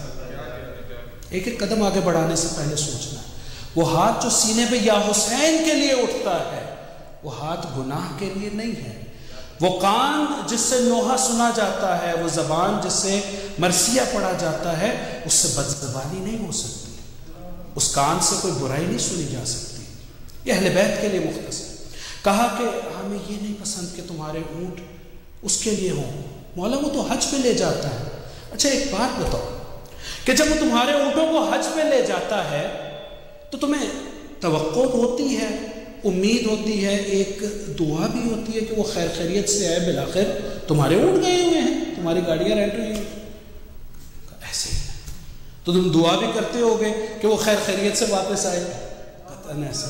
ایک ایک قدم آگے بڑھانے سے پہلے سوچنا ہے۔ وہ ہاتھ جو سینے پہ یا حسین کے لیے اٹھتا ہے، وہ ہاتھ گناہ کے لیے نہیں ہے۔ وہ کان جس سے نوحہ سنا جاتا ہے، وہ زبان جس سے مرثیہ پڑھا جاتا ہے، اس سے بدزبانی نہیں ہو سکتی، اس کان سے کوئی برائی نہیں سنی جا سکتی۔ یہ اہل بیت کے لیے مختصر کہا کہ ہمیں یہ نہیں پسند کہ تمہارے اونٹ اس کے لیے ہوں۔ مولا وہ تو حج پہ لے جاتا ہے۔ اچھا ایک بات بتاؤ کہ جب وہ تمہارے اونٹوں کو حج پہ لے جاتا ہے تو تمہیں توقع ہوتی ہے، امید ہوتی ہے، ایک دعا بھی ہوتی ہے کہ وہ خیر خیریت سے آئے، بالآخر تمہارے اونٹ گئے ہوئے ہیں، تمہاری گاڑیاں رینٹ ہوئی ہیں، ایسے ہی تو تم دعا بھی کرتے ہوگے کہ وہ خیر خیریت سے واپس آئے؟ قطعاً ایسا۔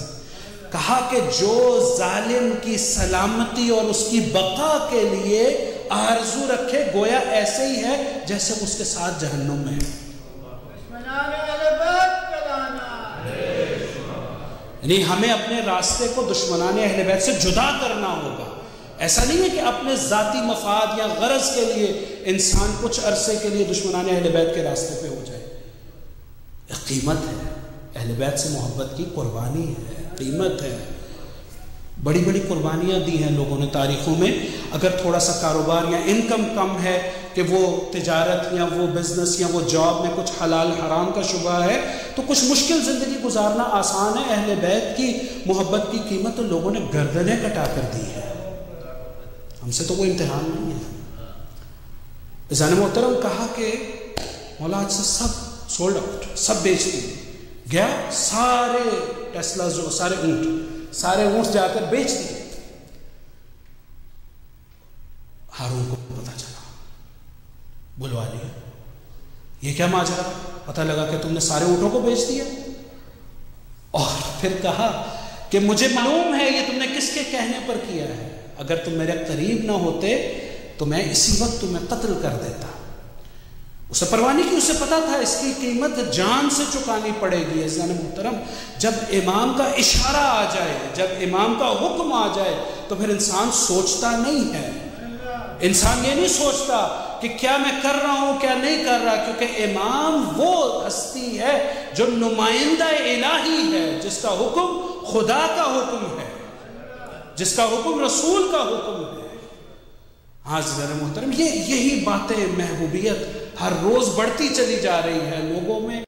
کہا کہ جو ظالم کی سلامتی اور اس کی بقا کے لیے آرزو رکھے، گویا ایسے ہی ہے جیسے اس کے ساتھ جہنم میں ہے۔ یعنی ہمیں اپنے راستے کو دشمنان اہل بیت سے جدا کرنا ہوگا۔ ایسا نہیں ہے کہ اپنے ذاتی مفاد یا غرض کے لیے انسان کچھ عرصے کے لیے دشمنان اہل بیت کے راستے پہ ہو جائے۔ یہ قیمت ہے، اہل بیت سے محبت کی قربانی ہے، قیمت ہے۔ بڑی بڑی قربانیاں دی ہیں لوگوں نے تاریخوں میں۔ اگر تھوڑا سا کاروبار یا انکم کم ہے کہ وہ تجارت یا وہ بزنس یا وہ جاب میں کچھ حلال حرام کا شبہ ہے تو کچھ مشکل زندگی گزارنا آسان ہے۔ اہل بیت کی محبت کی قیمت تو لوگوں نے گردنیں کٹا کر دی ہے، ہم سے تو کوئی امتحان نہیں ہے۔ عزیزان محترم، کہا کہ مولا آج سے سب سولڈ آؤٹ، سب بیچ دیے۔ گیا سارے ٹیسلا، جو سارے اونٹ جا کر بیچ دیے۔ ہارون کو پتا چلا، بلوا لیا، یہ کیا ماجرا؟ پتہ لگا کہ تم نے سارے اونٹوں کو بیچ دیا۔ اور پھر کہا کہ مجھے معلوم ہے یہ تم نے کس کے کہنے پر کیا ہے، اگر تم میرے قریب نہ ہوتے تو میں اسی وقت تمہیں قتل کر دیتا۔ اسے پرواہ نہیں کی، اسے پتا تھا اس کی قیمت جان سے چکانی پڑے گی۔ عزیزان محترم، جب امام کا اشارہ آ جائے، جب امام کا حکم آ جائے تو پھر انسان سوچتا نہیں ہے۔ انسان یہ نہیں سوچتا کہ کیا میں کر رہا ہوں کیا نہیں کر رہا، کیونکہ امام وہ ہستی ہے جو نمائندہ الہی ہے، جس کا حکم خدا کا حکم ہے، جس کا حکم رسول کا حکم ہے۔ ہاں عزیزان محترم، یہی باتیں، محبوبیت ہر روز بڑھتی چلی جا رہی ہے، لوگوں میں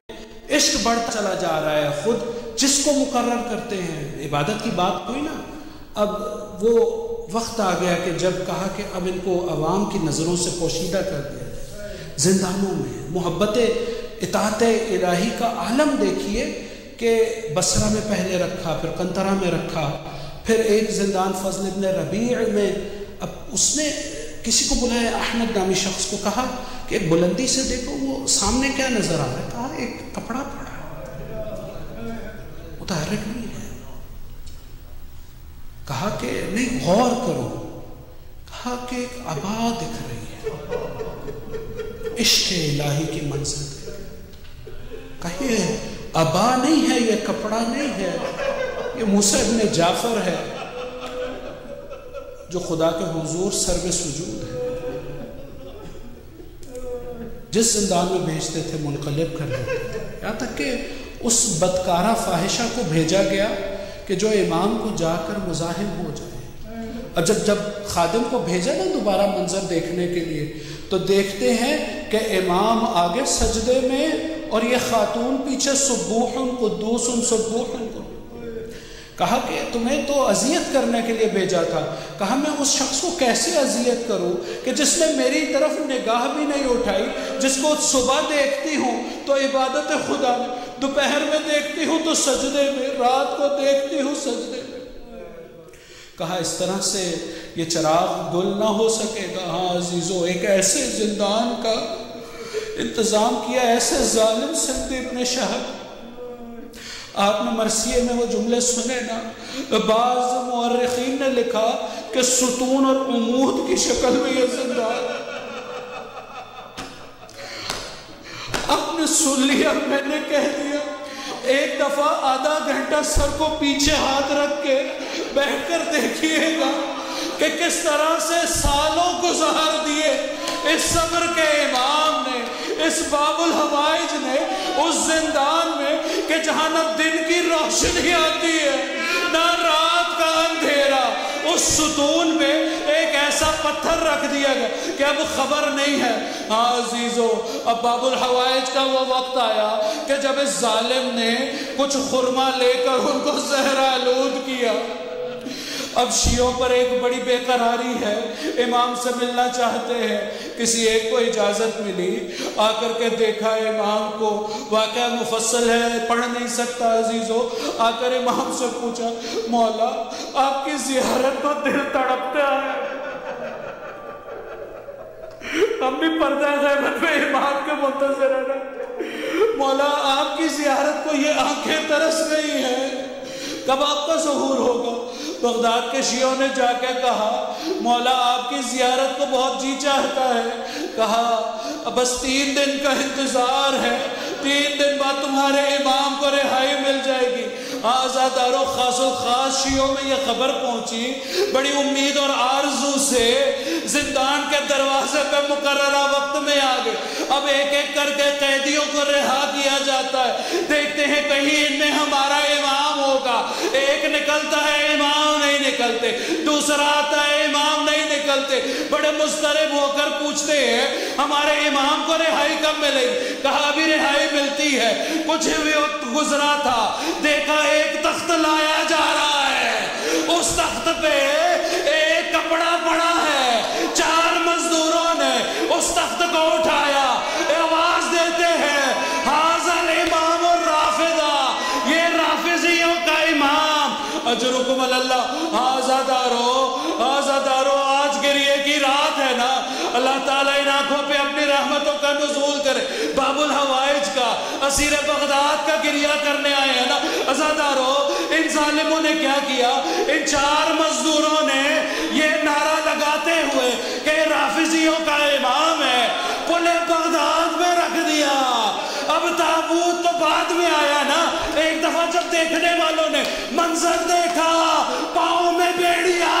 عشق بڑھتا چلا جا رہا ہے۔ خود جس کو مقرر کرتے ہیں، عبادت کی بات ہوئی نا، اب وہ وقت آ گیا کہ جب کہا کہ اب ان کو عوام کی نظروں سے پوشیدہ کر دیا جائے، زندانوں میں محبت اطاعت الہی کا عالم دیکھیے کہ بصرہ میں پہلے رکھا، پھر قنطرہ میں رکھا، پھر ایک زندان فضل ابن ربیع میں، اب اس نے کسی کو بلایا، احمد نامی شخص کو، کہا کہ ایک بلندی سے دیکھو وہ سامنے کیا نظر آ رہا ہے، کہا ایک کپڑا پڑا ہے، متحرک نہیں ہے، کہا کہ نہیں غور کرو، کہا کہ ایک عبا دکھ رہی ہے، عشق الہی کی منزل، کہا یہ عبا نہیں ہے، یہ کپڑا نہیں ہے، یہ موسیٰ ابن جعفر ہے جو خدا کے حضور سر میں سجود ہے، جس زندان میں بھیجتے تھے منقلب کر دیتے تھے، یہاں تک کہ اس بدکارہ فاحشہ کو بھیجا گیا کہ جو امام کو جا کر مزاحم ہو جائے۔ اب جب خادم کو بھیجا نا دوبارہ منظر دیکھنے کے لیے، تو دیکھتے ہیں کہ امام آگے سجدے میں اور یہ خاتون پیچھے سبوح قدوس سبوح قدوس۔ کہا کہ تمہیں تو اذیت کرنے کے لیے بھیجا تھا، کہا میں اس شخص کو کیسے اذیت کروں کہ جس نے میری طرف نگاہ بھی نہیں اٹھائی، جس کو صبح دیکھتی ہوں تو عبادت خدا میں، دوپہر میں دیکھتی ہوں تو سجدے میں، رات کو دیکھتی ہوں سجدے میں۔ کہا اس طرح سے یہ چراغ گل نہ ہو سکے گا۔ ہاں عزیزو، ایک ایسے زندان کا انتظام کیا، ایسے ظالم سندھ ابن شہب۔ آپ نے مرثیے میں وہ جملے سنے نا، بعض مورخین نے لکھا کہ ستون اور عمود کی شکل میں یہ زندان۔ آپ نے سن لیا، میں نے کہہ دیا، ایک دفعہ آدھا گھنٹہ سر کو پیچھے ہاتھ رکھ کے بیٹھ کر دیکھیے گا کہ کس طرح سے سالوں گزار دیے اس صبر کے امام نے، اس باب الحوائج نے، اس زندان میں کہ جہاں نہ دن کی روشنی آتی ہے نہ رات کا اندھیرا، اس ستون میں ایک ایسا پتھر رکھ دیا گیا کہ اب خبر نہیں ہے۔ ہاں عزیزو، اب باب الحوائج کا وہ وقت آیا کہ جب اس ظالم نے کچھ خرما لے کر ان کو زہر آلود کیا، اب شیعوں پر ایک بڑی بے قراری ہے، امام سے ملنا چاہتے ہیں، کسی ایک کو اجازت ملی، آ کر کے دیکھا امام کو، واقعہ مفصل ہے، پڑھ نہیں سکتا عزیزو، آ کر امام سے پوچھا، مولا آپ کی زیارت کو دل تڑپتا ہے۔ ہم بھی پردہ غیبت میں امام کے منتظر ہیں نا، مولا آپ کی زیارت کو یہ آنکھیں ترس گئی ہیں، کب آپ کا ظہور ہوگا؟ بغداد کے شیعوں نے جا کے کہا، مولا آپ کی زیارت کو بہت جی چاہتا ہے، کہا بس 3 دن کا انتظار ہے، 3 دن بعد تمہارے امام کو رہائی مل جائے گی۔ آزاداروں، خاص و خاص شیعوں میں یہ خبر پہنچی، بڑی امید اور آرزو سے زندان کے دروازے پہ مقررہ وقت میں آ گئے۔ اب ایک ایک کر کے قیدیوں کو رہا کیا جاتا ہے، دیکھتے ہیں کہیں ان میں ہمارا امام ہوگا، ایک نکلتا ہے امام نہیں نکلتے، دوسرا آتا ہے امام نہیں نکلتے، بڑے مضطرب ہو کر پوچھتے ہیں ہمارے امام کو رہائی کب ملے گی؟ کہا ابھی رہائی ملتی ہے، کچھ بھی وقت گزرا تھا، دیکھا ایک تخت لایا جا رہا ہے، اس تخت پہ ایک کپڑا پڑا ہے، 4 مزدوروں نے اس تخت کو اٹھایا، آواز دیتے ہیں ھذا الامام الرافضہ، یہ رافضیوں کا امام، اجرکم اللہ۔ آزادارو، آج گریے کی رات ہے نا، اللہ تعالیٰ ان آنکھوں پہ اپنی رحمتوں کا نزول کرے۔ باب الحوائج کا، اسیر بغداد کا گریہ کرنے آئے ہیں نا آزادارو، ان ظالموں نے کیا کیا؟ ان 4 مزدوروں نے یہ نعرہ لگاتے ہوئے کہ رافضیوں کا امام ہے، پلے بغداد میں رکھ دیا۔ اب تابوت تو بعد میں آیا نا، ایک دفعہ جب دیکھنے والوں نے منظر دیکھا، پاؤں میں بیڑیا،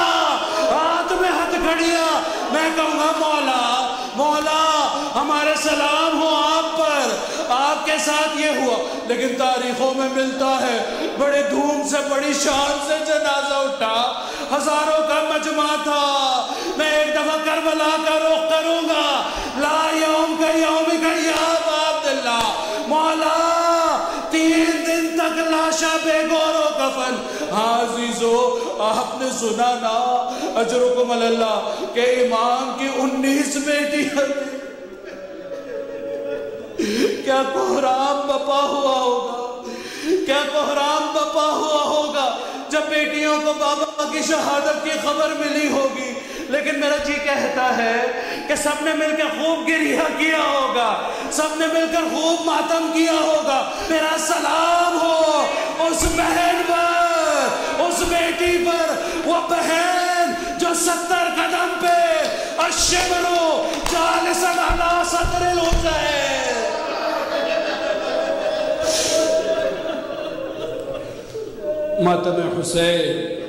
ہاتھ میں ہتھکڑیاں، میں کہوں گا مولا ہمارے سلام ہو آپ پر، آپ کے ساتھ یہ ہوا، لیکن تاریخوں میں ملتا ہے بڑے دھوم سے بڑی شان سے جنازہ اٹھا، ہزاروں کا مجمع تھا۔ میں ایک دفعہ کربلا کا رخ کروں گا، لا یوم کا یوم کا یا عبداللہ، مولا 3 دن تک لاشا بے گور و کفن. ہاں عزیزو آپ نے سنا نا اجرکم اللہ کہ امام کی 19 بیٹیاں تھیں. کیا کوہرام بپا ہوا ہوگا, کیا کوہرام بپا ہوا ہوگا جب بیٹیوں کو بابا کی شہادت کی خبر ملی ہوگی. لیکن میرا جی کہتا ہے کہ سب نے مل کر خوب گریہ کیا ہوگا, سب نے مل کر خوب ماتم کیا ہوگا. میرا سلام ہو اس بہن پر, اس بیٹی پر, وہ بہن جو 70 قدم پہ الشبرو جالسا علی صدر الحسین. ماتم حسین